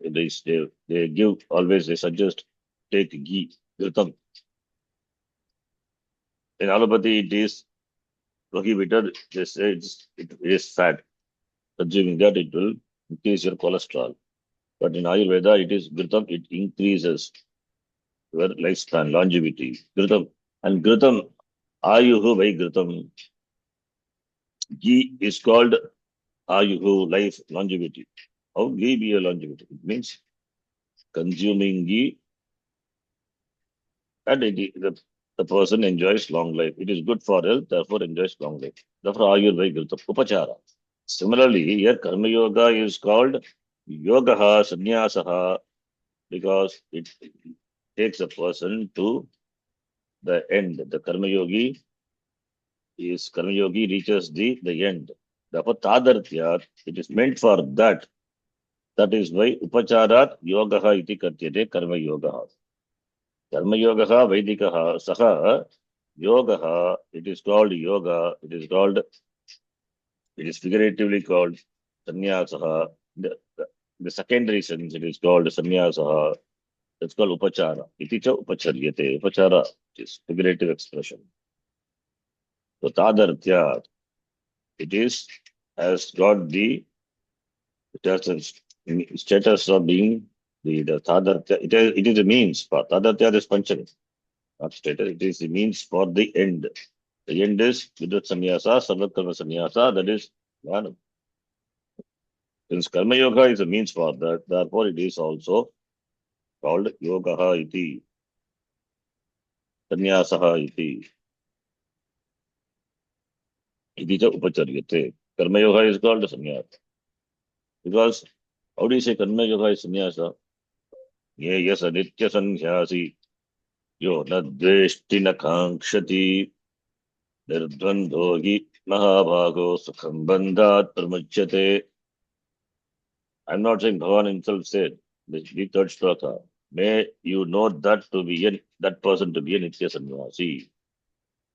[SPEAKER 1] they give always, they suggest take ghee, Ghritam. In allopathy, it is prohibited. They say it is fat. Consuming that, it will increase your cholesterol. But in Ayurveda, it is Ghritam, it increases your lifespan, longevity. Ghritam. And Ghritam, Ayuhu vai Ghritam. Ghee is called Ayuhu, life, longevity. How ghee be a longevity? It means consuming ghee, and the the person enjoys long life. It is good for health, therefore enjoys long life. Therefore, Ayurveda Upachara. Similarly, here Karma Yoga is called Yogaha Sannyasaha because it takes a person to the end. The Karma Yogi reaches the end. Therefore, Tadartya, it is meant for that. That is why Upacharat Yogaha iti katyate Karma Yogaha. Karma Yogaha Vaidikaha Saha Yogaha, it is called yoga, it is figuratively called Sannyasaha. The secondary sense, it is called Sannyasaha. It's called Upachara. Iti cha Upacharyate. Upachara is figurative expression. So Tadartya, it is has got the status of being the Tadartya. It is a means for Tadartya is Panchami, not status. It is the means for the end. The end is Vidut Sannyasa, Sarvakarma Sannyasa, that is Jnana. Since Karma Yoga is a means for that, therefore it is also called Yogaha iti, Sannyasaha iti. Iti cha Upacharyate. Karma Yoga is called Sannyasa. Because how do you say Karma Yoga is Sannyasa? Ye yes aditya sannyasi, yo na dveshti na kankshati, nirdvandhogi mahabhago sukham bandhat pramachyate. I'm not saying Bhagavan himself said, the third shloka, may you know that that person to be a Nitya Sannyasi.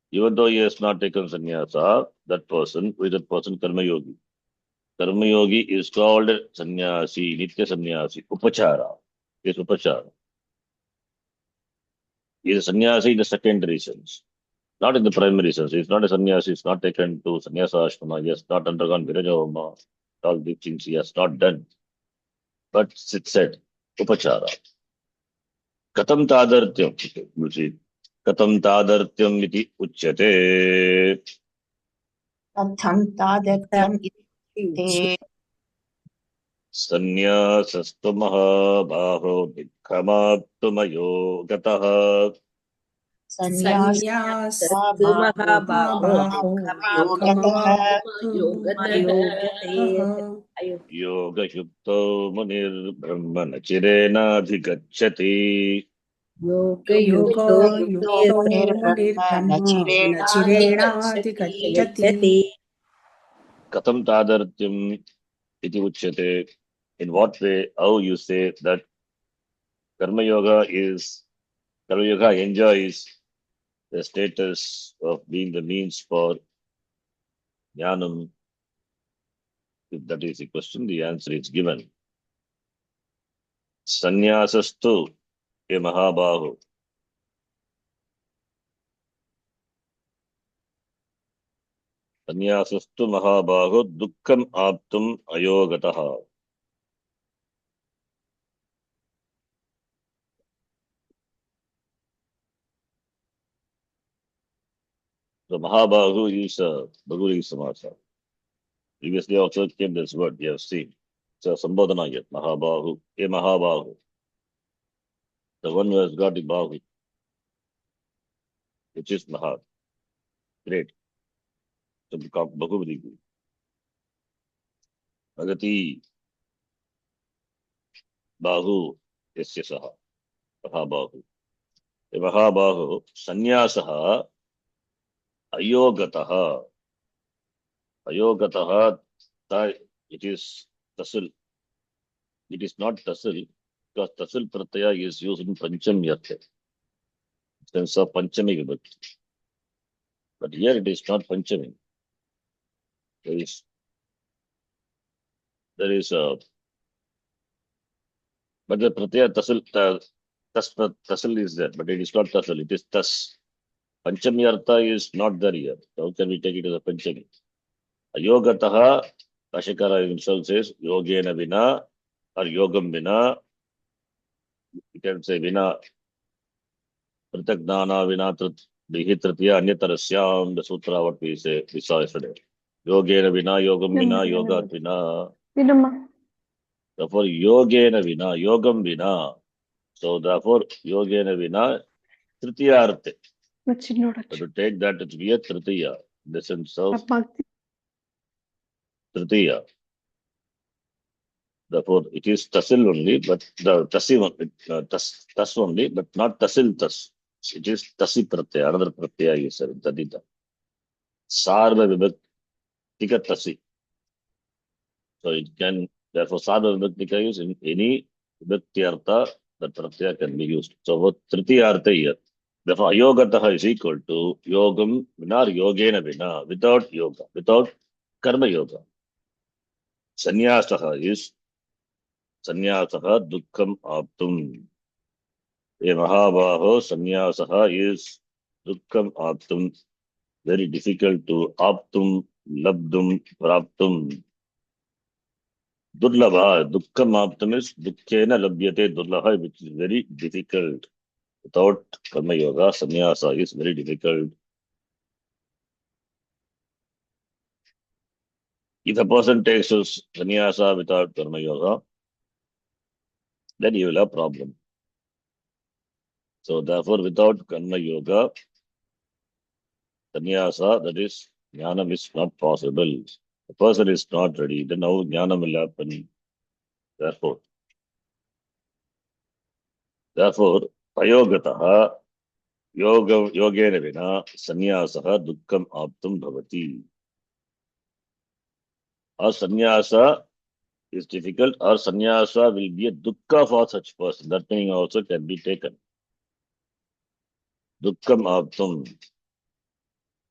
[SPEAKER 1] Even though he has not taken sannyasa, that person, who is that person Karma Yogi. Karma Yogi is called Sannyasi, Nitya Sannyasi, Upachara. Is Upachara. He is a sannyasi in the secondary sense, not in the primary sense. He is not a sannyasi, he is not taken to sannyasa ashrama, he has not undergone Virajahoma, all these things he has not done. But it said, Upachara. Katam tadartyam, you see. Katam tadartyam iti uchyate.
[SPEAKER 4] Katham Tadartyam ite
[SPEAKER 1] Sannyasasthu mahabaho dikkhamatthumayo gataha.
[SPEAKER 4] Sannyas
[SPEAKER 2] Sannyas
[SPEAKER 4] Bhavo
[SPEAKER 2] Mahabaho
[SPEAKER 4] Yogatah
[SPEAKER 2] Kamato
[SPEAKER 3] Yoga
[SPEAKER 2] Yogatah
[SPEAKER 1] Yoga yukto munir brahmana chirenadhigacchati.
[SPEAKER 3] Yukto
[SPEAKER 2] Yoga
[SPEAKER 4] Yukto
[SPEAKER 2] Yukto
[SPEAKER 4] Nirbrahma
[SPEAKER 2] Nirbrahma Nachirena
[SPEAKER 3] Gachati
[SPEAKER 2] Gachati
[SPEAKER 1] Katham tadartyam iti uchyate. In what way, how you say that Karma Yoga enjoys the status of being the means for jnanam. If that is the question, the answer is given. Sannyasastu ye mahabahu. Sannyasastu mahabahu dukkham aptum ayogataha. So mahabahu is a Bhagavad Samasa. Previously also came this word, we have seen. It's a Sambodhana yet, mahabahu, ye mahabahu. The one who has got the bahu, which is maha. Great. So Bhagavadi. Bhagati bahu yasya saha. Mahabahu. The mahabahu sanyasaha ayogataha. Ayogataha, it is tasil. It is not tasil because tasil pratyaya is used in pancham yathe. Sense of panchami vibhakti. But here it is not panchami. There is a, but the pratyaya tasil is there, but it is not tasil. It is tas. Panchami artha is not there here. How can we take it as a panchami? Ayogataha, Kashikara himself says, yogena vina or yogam vina. You can say vina, pratagnana vina tritiya anyatarasyam, the sutra what we say, we saw yesterday. Yogena vina, yogam vina, yogat vina.
[SPEAKER 3] Vidama.
[SPEAKER 1] Therefore, yogena vina, yogam vina. So therefore, yogena vina, tritiya arte. But to take that to be a tritiya, in the sense of tritiya. Therefore, it is tasil only, but the tasi tas only, but not tasil tas. It is tasi pratyaya, another pratyaya is tadita. Sarva vibhaktika tasi. So it can, therefore, sarva vibhaktika is in any vibhaktyartha, that pratyaya can be used. So what tritiyartha here. Therefore, ayogataha is equal to yogam vinar yogena vina, without yoga, without karma yoga. Sanyasaha is sanyasaha dukkam aptum. A Mahabaho Sanyasaha is Dukkam Aptum, very difficult to Aptum, Labdum, Praptum. Durlabha, Dukkam Aptum is Dukkena Labhyate Durlabha, which is very difficult. Without Karma Yoga, Sannyasa is very difficult. If a person takes his Sannyasa without Karma Yoga, then he will have problem. So therefore, without Karma Yoga, Sannyasa, that is, Jnanam is not possible. The person is not ready, then how Jnanam will happen? Therefore, Ayogataha Yogena Vina Sanyasaha Dukkam Aptum Bhavati. Or Sanyasa is difficult, or Sanyasa will be a Dukkha for such person. That meaning also can be taken. Dukkam Aptum.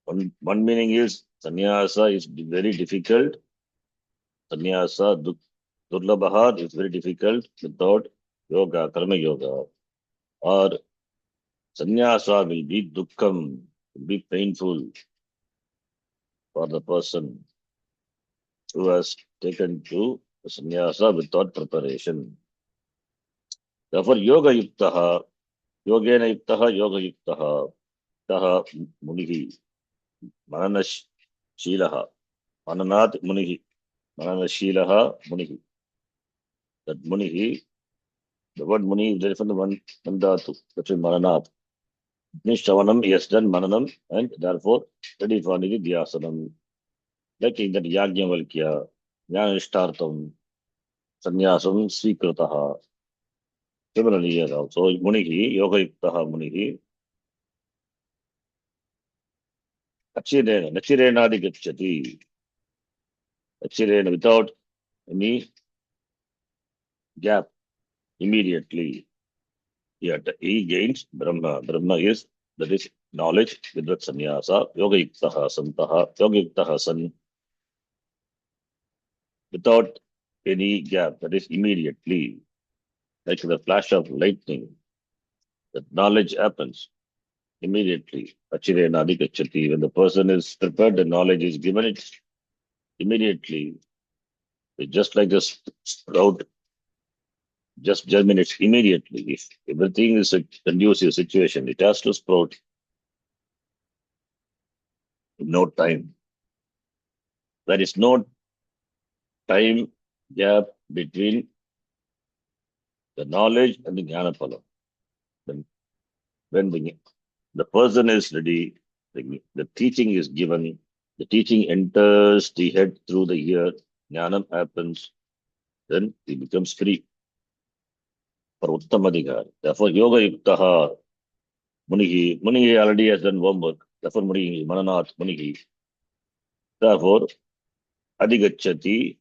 [SPEAKER 1] One meaning is Sanyasa is very difficult. Sanyasa Durlabha is very difficult without yoga, karma yoga. Or Sannyasa will be Dukkam, will be painful for the person who has taken to sannyasa without preparation. Therefore, yoga yuktaha, yogena yuktaha, yoga yuktaha, taha munihi, mananash shilaha, mananat munihi, mananashilaha munihi. That munihi, the word muni is derived from the one mandatu, that is mananat. Nishtavanam, yes, done mananam, and therefore ready for nidhyasanam. Like in that Yajnavalkya, Jnanishtartam, Sannyasam Svikrataha. Similarly, here also, Munihi, Yoga Yuktaha Munihi, Achirena, Nachirenadi Gachati, Achirena, without any gap, immediately, he gains Brahma. Brahma is, that is, knowledge with that sannyasa, Yoga Yuktaha Santaha, Yoga Yuktaha San, without any gap, that is, immediately, like the flash of lightning, that knowledge happens. Immediately, Achirena Adhikachati, when the person is prepared, the knowledge is given it immediately. It's just like this sprout, just germinates immediately. If everything is a conducive situation, it has to sprout in no time. There is no time gap between the knowledge and the jnana. When the person is ready, the teaching is given, the teaching enters the head through the ear, jnanam happens, then he becomes free for Uttamadhikar. Therefore, Yoga Yuktaha Munihi, Munihi already has done homework. Therefore, Munihi, Mananath Munihi. Therefore, Adhigachati,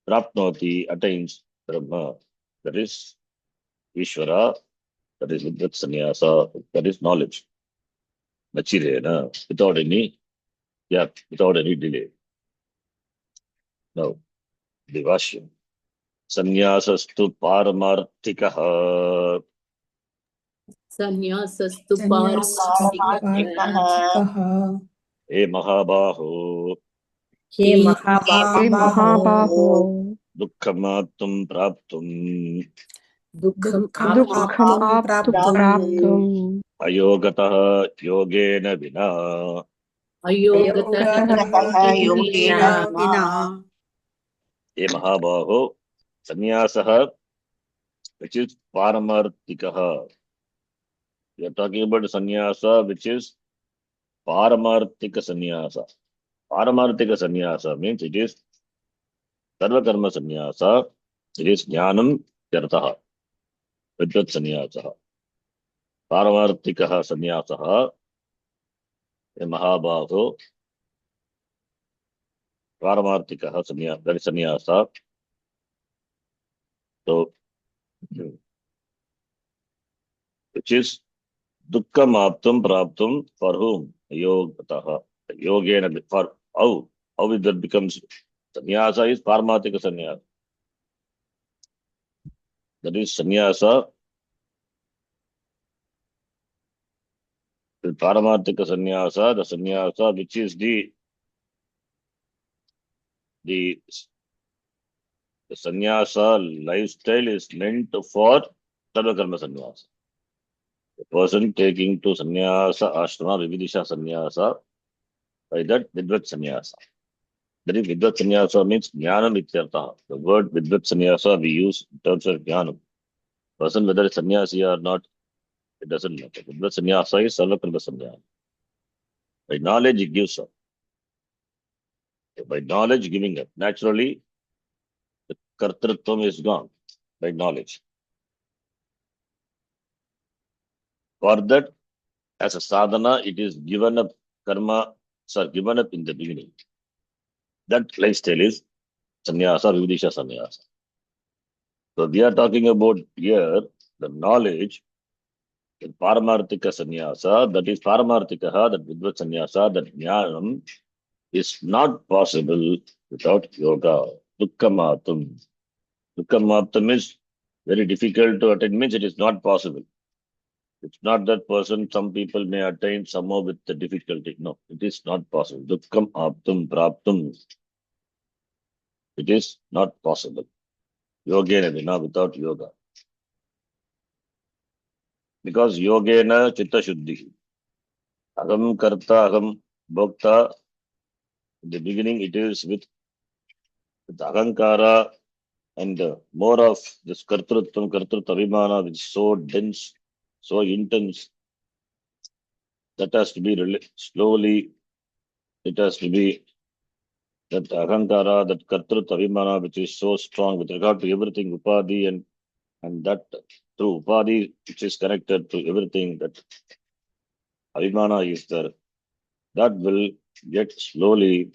[SPEAKER 1] Prapnoti attains Brahma. That is Ishvara, that is Vidvat Sannyasa, that is knowledge. Nachirena, without any gap, without any delay. Now, Devashyam. Sannyasastu Paramartikaha.
[SPEAKER 2] Sanyasastu
[SPEAKER 4] पारमार्थिकः
[SPEAKER 2] paramaarthikah.
[SPEAKER 1] He Mahabaho.
[SPEAKER 3] हे
[SPEAKER 2] He
[SPEAKER 3] महाबाहो
[SPEAKER 4] महाबाहो
[SPEAKER 1] Dukkamatum Praptum.
[SPEAKER 2] Dukham
[SPEAKER 4] दुःखम्
[SPEAKER 2] aptum
[SPEAKER 4] आप्तुं प्राप्तुम्
[SPEAKER 1] Ayogataha Yogena Vina.
[SPEAKER 2] ayogatah
[SPEAKER 4] अयोगतः योगेन
[SPEAKER 2] yogena
[SPEAKER 4] विना
[SPEAKER 1] He Mahabaho. Sanyasaha, which is Paramartikaha. We are talking about sannyasa, which is paramarthika sannyasa. Paramarthika sannyasa means it is sarva karma sannyasa. It is jnanam yartaha, vidvat sannyasa. Paramarthika sannyasa, a mahabaho, paramarthika sannyasa, that is sannyasa. So, which is dukkam aptum praptum for whom? Yogataha. Yogena, for how it that becomes sannyasa is paramarthika sannyasa. That is sannyasa, the paramarthika sannyasa, the sannyasa which is the sannyasa lifestyle is meant for sarva karma sannyasa. The person taking to sannyasa ashrama, vividisha sannyasa, by that vidvat sannyasa. That is vidvat sannyasa means jnanam ityartha. The word vidvat sannyasa we use in terms of jnanam. Person whether it's sannyasi or not, it doesn't matter. Vidvat sannyasa is sarva karma sannyasa. By knowledge it gives up. By knowledge giving up. Naturally, the kartritvam is gone by knowledge. For that, as a sadhana, it is given up, karma are given up in the beginning. That lifestyle is sannyasa, vividisha sannyasa. So we are talking about here the knowledge, the paramarthika sannyasa, that is paramarthika, that vidvat sannyasa, that jnanam is not possible without yoga. Dukkamatum. Dukkamatum is very difficult to attain, means it is not possible. It's not that person, some people may attain somehow with the difficulty. No, it is not possible. Dukkam aptum praptum. It is not possible. Yogena vina, without yoga. Because yogena chitta shuddhi. Agam karta, agam bhokta. In the beginning, it is with ahankara and more of this kartrutvam, abhimana, which is so dense, so intense. That has to be slowly, it has to be that ahankara, that kartrut abhimana, which is so strong with regard to everything, upadhi, and that through upadhi, which is connected to everything, that abhimana is there, that will get slowly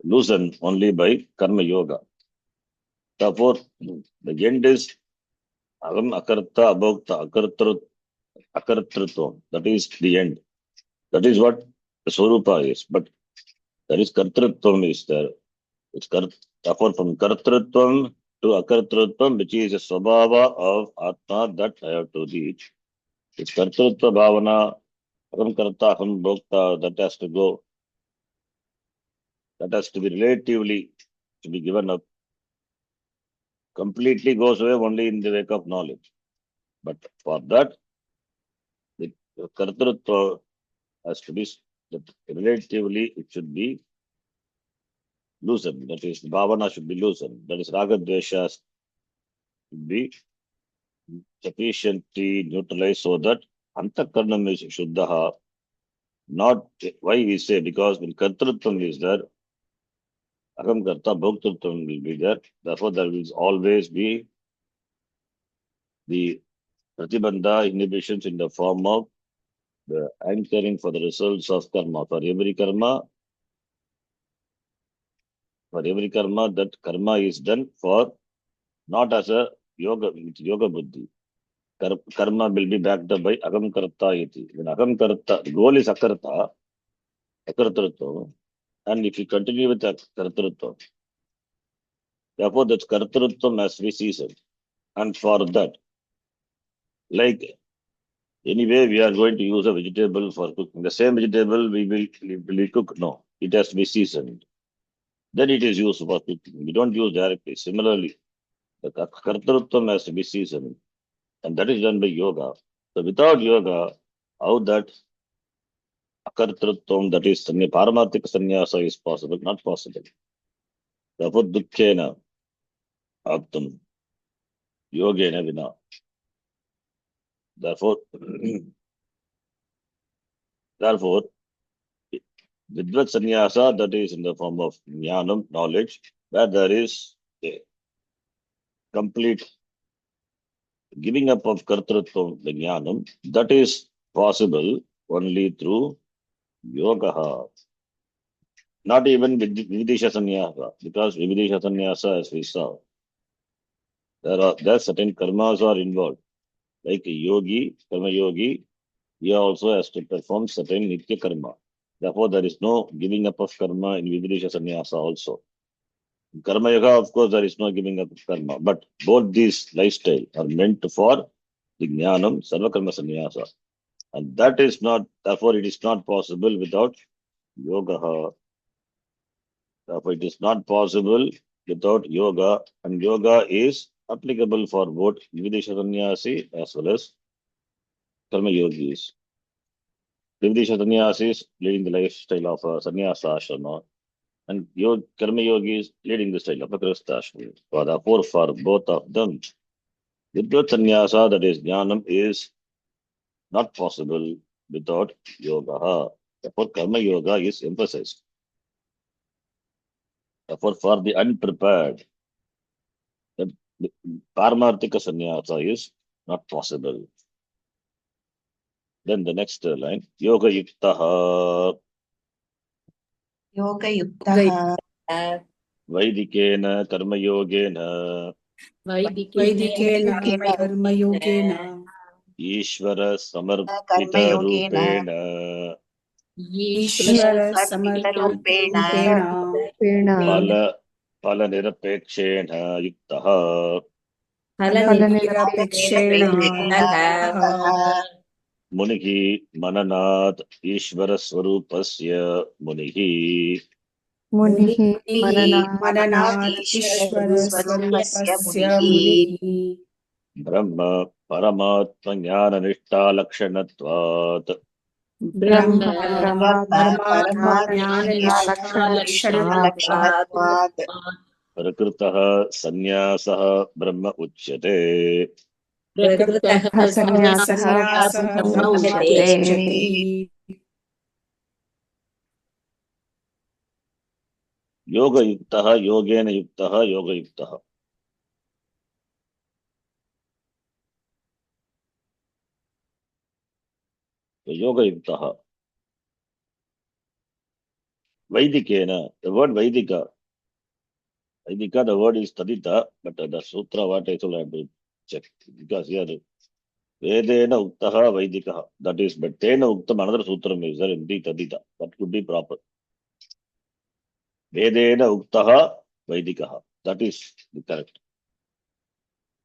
[SPEAKER 1] loosened only by karma yoga. Therefore, the end is agam akarta abhokta akartrutvam. That is the end. That is what the Swarupa is. But there is kartrutvam is there. It's therefore from kartrutvam to akartrutvam, which is a swabhava of Atma that I have to reach. It's kartrutva bhavana, aham karta, aham bhokta, that has to go. That has to be relatively to be given up. Completely goes away only in the wake of knowledge. But for that, the kartrutva has to be that relatively it should be loosened. That is, the bhavana should be loosened. That is, raga dvesha should be sufficiently neutralized so that antakarnam is shuddha. Not why we say, because when kartrutvam is there, aham karta bhoktrutvam will be there. Therefore, there will always be the pratibandha inhibitions in the form of the anchoring for the results of karma. For every karma, that karma is done for not as a yoga buddhi. Karma will be backed up by agam karta iti. When agam karta, the goal is akarta, akartrutva, and if you continue with that kartrutva, therefore that kartrutva has to be seasoned. And for that, like anyway, we are going to use a vegetable for cooking. The same vegetable we will cook. No, it has to be seasoned. Then it is used for cooking. We don't use directly. Similarly, the kartrutvam has to be seasoned. And that is done by yoga. So without yoga, how that akartrutvam, that is paramarthika sannyasa is possible? Not possible. Therefore, dukkhena aptam, yogena vina. Therefore, therefore, Vidvat Sannyasa, that is in the form of jnanam, knowledge, where there is a complete giving up of kartrutvam, the jnanam, that is possible only through yoga. Not even Vividisha Sannyasa, because Vividisha Sannyasa, as we saw, there certain karmas are involved. Like a yogi, karma yogi, he also has to perform certain nitya karma. Therefore, there is no giving up of karma in Vividisha Sannyasa also. In Karma Yoga, of course, there is no giving up of karma. But both these lifestyle are meant for the jnanam, sarva karma sannyasa. And that is not, therefore, it is not possible without yoga. Therefore, it is not possible without yoga. And yoga is applicable for both Vividisha Sannyasi as well as Karma Yogis. Vividisha Sannyasi is leading the lifestyle of a sannyasa ashrama, and Karma Yogi is leading the style of a Grihastha ashrama. So therefore, for both of them, Vidvat Sannyasa, that is Jnanam, is not possible without yoga. Therefore, Karma Yoga is emphasized. Therefore, for the unprepared, the Paramarthika Sannyasa is not possible. Then the next line, Yoga Yuktaha
[SPEAKER 4] योगयुक्तः
[SPEAKER 1] Vaidikena Karma Yogena
[SPEAKER 2] वैदिकेन कर्मयोगेन
[SPEAKER 1] Ishvara Samarpita
[SPEAKER 4] कर्मयोगेन
[SPEAKER 1] Rupena
[SPEAKER 4] ईश्वरसमर्पितरूपेण
[SPEAKER 2] ईश्वरसमर्पितरूपेण
[SPEAKER 1] Pala Nirapekshena Yuktaha
[SPEAKER 2] फलनिरपेक्षेण
[SPEAKER 4] निरपेक्षेण
[SPEAKER 2] युक्तः
[SPEAKER 1] Munihi Mananat Ishvara Swarupasya Munihi
[SPEAKER 3] मुनिः मननात्
[SPEAKER 2] मननात्
[SPEAKER 4] ईश्वरस्वरूपस्य
[SPEAKER 2] ईश्वरस्वरूपस्य
[SPEAKER 4] मुनिः
[SPEAKER 2] मुनिः
[SPEAKER 1] Brahma Paramatma Jnana Nishta Lakshanatvat
[SPEAKER 2] Brahma
[SPEAKER 4] Brahma
[SPEAKER 2] परमात्मज्ञाननिष्ठालक्षणत्वात्
[SPEAKER 4] परमात्मज्ञाननिष्ठालक्षणत्वात्
[SPEAKER 1] Prakritaha Sannyasah Brahma Uchyate.
[SPEAKER 2] प्रकृतः
[SPEAKER 3] सन्न्यासः
[SPEAKER 2] सन्न्यासः
[SPEAKER 3] Brahma
[SPEAKER 2] Brahma
[SPEAKER 3] उच्यते
[SPEAKER 2] उच्यते
[SPEAKER 1] Yoga Yuktaha Yogena Yuktaha Yoga Yuktaha. Yoga Yuktaha. Vaidikena. The word Vaidika. Vaidika, the word is Tadita, but the sutra, what I told I have to check. Because here, Vedena Uktaha Vaidikaha. That is, but Tena Uktam, another sutra is there in the Tadita. That could be proper. Vedena Uktaha Vaidikaha. That is the correct.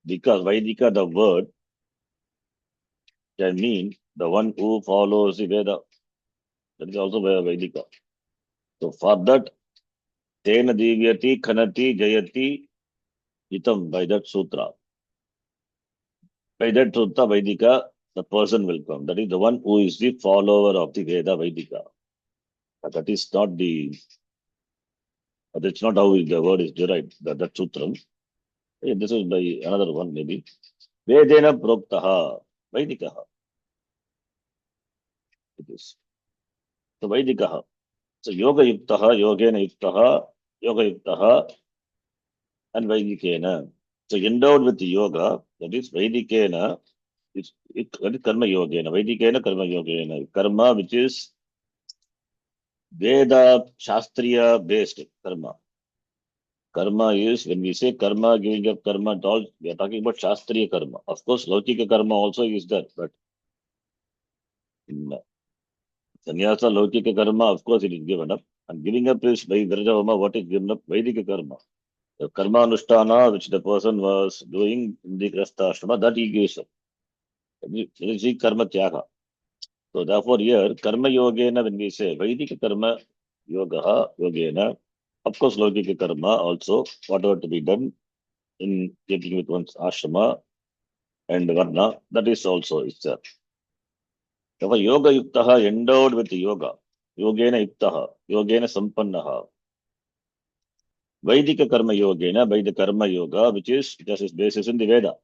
[SPEAKER 1] Because Vaidika, the word, can mean the one who follows the Veda. That is also Vaidika. So for that, Tena Divyati Khanati Jayati Itam, by that sutra. By that sutra Vaidika, the person will come. That is the one who is the follower of the Veda Vaidika. But that is not the, that's not how the word is derived, that sutra. This is by another one maybe. Vedena Proktaha Vaidikaha. It is. So Vaidikaha. So Yoga Yuktaha, Yogena Yuktaha, Yoga Yuktaha, and Vaidikena. So endowed with the yoga, that is Vaidikena, that is Karma Yogena. Vaidikena Karma Yogena. Karma which is Veda Shastriya based karma. Karma is, when we say karma, giving up karma and all, we are talking about Shastriya karma. Of course, Laukika karma also is there, but in Sannyasa Laukika karma, of course, it is given up. And giving up is by Virajavama, what is given up? Vaidika karma. The karma anushtana, which the person was doing in the Grihastha ashrama, that he gives up. It is the karma tyaga. So therefore here, karma yogena, when we say Vaidika karma yoga, yogena, of course, Laukika karma also, whatever to be done in keeping with one's ashrama and varna, that is also is there. Therefore, yoga yuktaha, endowed with yoga, yogena yuktaha, yogena sampannaha. Vaidika karma yogena, by the karma yoga, which is just its basis in the Veda.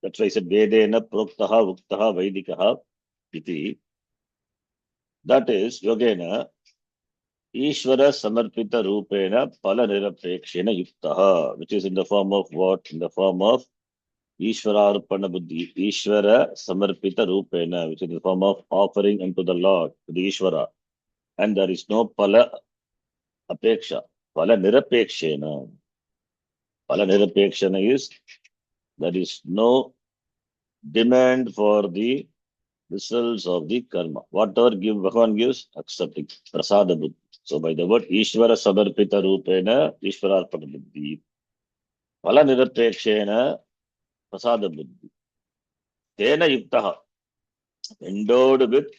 [SPEAKER 1] That's why I said Vedena Proktaha Uktaha Vaidikaha Iti. That is Yogena Ishvara Samarpita Rupena Pala Nirapekshena Yuktaha, which is in the form of what? In the form of Ishvara Arpana Buddhi, Ishvara Samarpita Rupena, which is in the form of offering unto the Lord, to the Ishvara. And there is no Pala Apeksha. Pala Nirapekshena. Pala Nirapekshena is there is no demand for the results of the karma. Whatever Bhagavan gives, accepting. Prasada buddhi. So by the word Ishvara Samarpita Rupena, Ishvara Arpana Buddhi. Pala Nirapekshena Prasada buddhi. Tena Yuktaha. Endowed with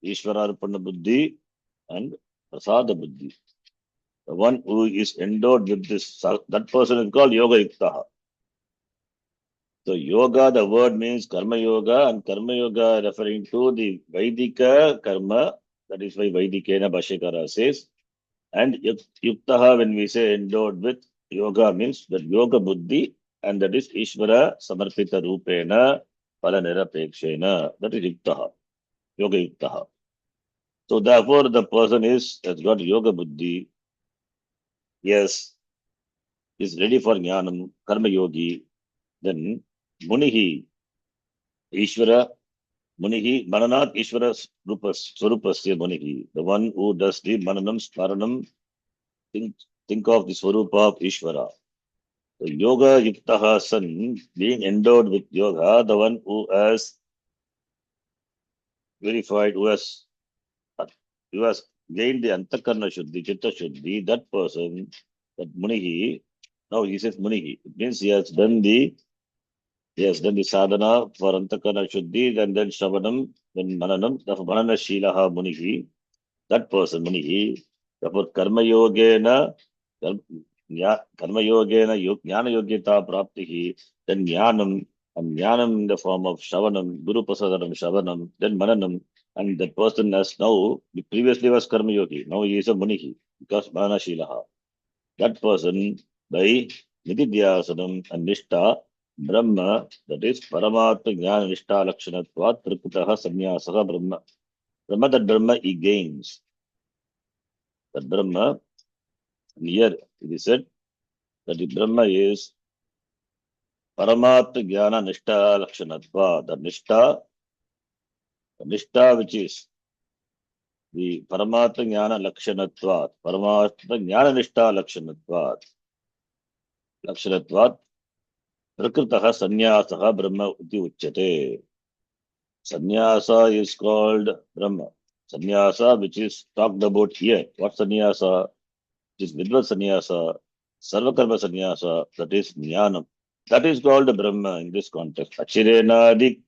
[SPEAKER 1] Ishvara Arpana Buddhi and Prasada Buddhi. The one who is endowed with this, that person is called Yoga Yuktaha. So yoga, the word means karma yoga, and karma yoga referring to the Vaidika karma. That is why Vaidikena Bhashyakara says. And yuktaha, when we say endowed with yoga, means that yoga buddhi, and that is Ishvara Samarpita Rupena Pala Nirapekshena. That is yuktaha, yoga yuktaha. So therefore, the person has got yoga buddhi. Yes, is ready for jnanam, karma yogi. Then Munihi, Ishvara, Munihi, Mananat Ishvara Swarupasya Munihi, the one who does the Mananam, Sparanam, think of the Swarupa of Ishvara. The yoga yuktaha son, being endowed with yoga, the one who has verified, who has gained the antakarna shuddhi, chitta shuddhi, that person, that Munihi, now he says Munihi, it means he has done the sadhana for antakarna shuddhi, and then Shravanam, then Mananam, therefore Manana Shilaha Munihi, that person Munihi, therefore Karma Yogena, Karma Yogena, Jnana Yogyata Praptihi, then Jnanam, and Jnanam in the form of Shravanam, Guru Prasadanam Shravanam, then Mananam, and that person has now, previously was Karma Yogi, now he is a Munihi, because Manana Shilaha. That person, by Nididhyasanam and Nishta, Brahma, that is Paramatma Jnana Nishta Lakshanatvat, Triputaha Sanyasaha Brahma. Brahma, that Brahma he gains. That Brahma, here it is said that the Brahma is Paramatma Jnana Nishta Lakshanatva. The Nishta which is the Paramatma Jnana Lakshanatva, Paramatma Jnana Nishta Lakshanatva, Lakshanatva, Prakritaha Sanyasaha Brahma Uti Uchyate. Sannyasa is called Brahma. Sannyasa, which is talked about here. What sannyasa? It is Vidvat sannyasa, Sarvakarma sannyasa, that is Jnanam. That is called Brahma in this context. Achirenadi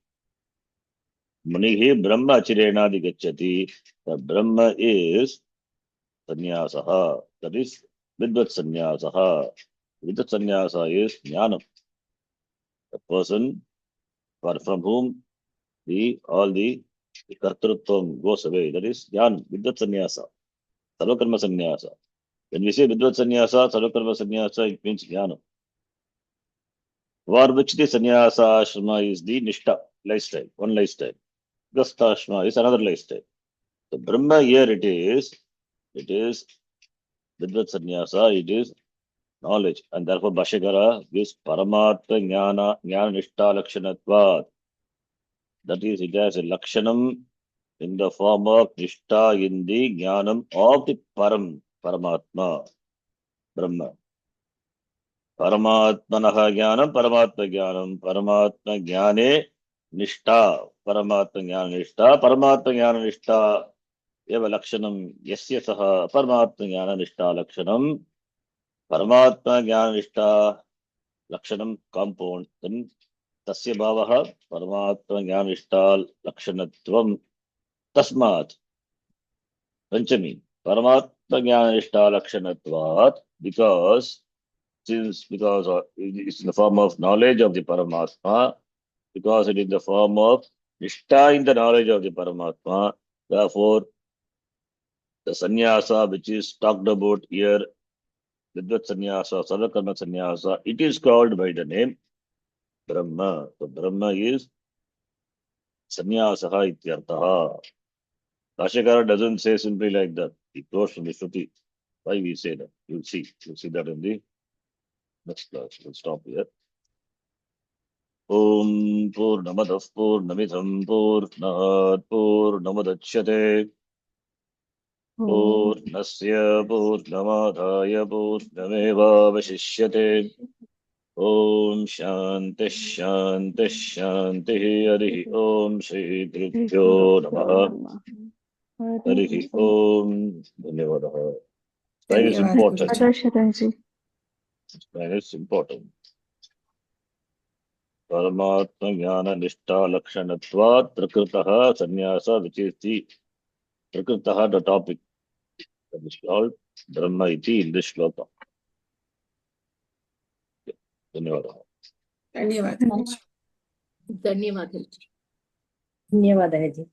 [SPEAKER 1] Munihi Brahma Achirenadi Gacchati. The Brahma is Sannyasaha. That is Vidvat Sannyasaha. Vidvat Sannyasa is Jnanam. The person from whom all the kartrutvam goes away. That is Jnanam, Vidvat Sannyasa, Sarvakarma Sannyasa. When we say Vidvat Sannyasa, Sarvakarma Sannyasa, it means Jnanam. For which the sannyasa ashrama is the nishta lifestyle, one lifestyle. Gastha ashrama is another lifestyle. So Brahma here it is Vidvat sannyasa, it is knowledge. And therefore Bhashyakara gives Paramatma Jnana Nishta Lakshanatvat. That is, it has a Lakshanam in the form of Nishta in the Jnanam of the Paramatma, Brahma. Paramatmanaha Jnanam, Paramatma Jnane Nishta, Paramatma Jnana Nishta, Eva Lakshanam, Yasya Saha, Paramatma Jnana Nishta Lakshanam, Paramatma Jnana Nishta Lakshanam compound, then Tasya Bhavaha, Paramatma Jnana Nishta Lakshanatvam, Tasmat, Panchami, Paramatma Jnana Nishta Lakshanatvat, because it's in the form of knowledge of the Paramatma, because it is in the form of Nishta in the knowledge of the Paramatma, therefore, the sannyasa which is talked about here, Vidvat sannyasa, Sarvakarma sannyasa, it is called by the name Brahma. So Brahma is Sannyasaha ityartaha. Bhashyakara doesn't say simply like that. He goes from the Shruti. Why we say that? You'll see. You'll see that in the next class. We'll stop here. Om Purnamadah Purnamidham Purnat Purnamudachyate Purnasya Purnamadaya Purnamevavashishyate Om Shanti Shanti Shanti Harihi Om Shri Gurubhyo Namaha Harihi Om Dhanyavadaha. Time is
[SPEAKER 4] धन्यवाद
[SPEAKER 1] important.
[SPEAKER 4] Guruji.
[SPEAKER 3] Shataji.
[SPEAKER 1] Time is important. Paramatma Jnana Nishta Lakshanatvat Prakritaha Sannyasa, which is the Prakritaha, the topic that is called Brahma iti in this shloka. Dhanyavadaha.
[SPEAKER 4] धन्यवाद गुरुजी.
[SPEAKER 2] धन्यवाद
[SPEAKER 5] धन्यवादः जी.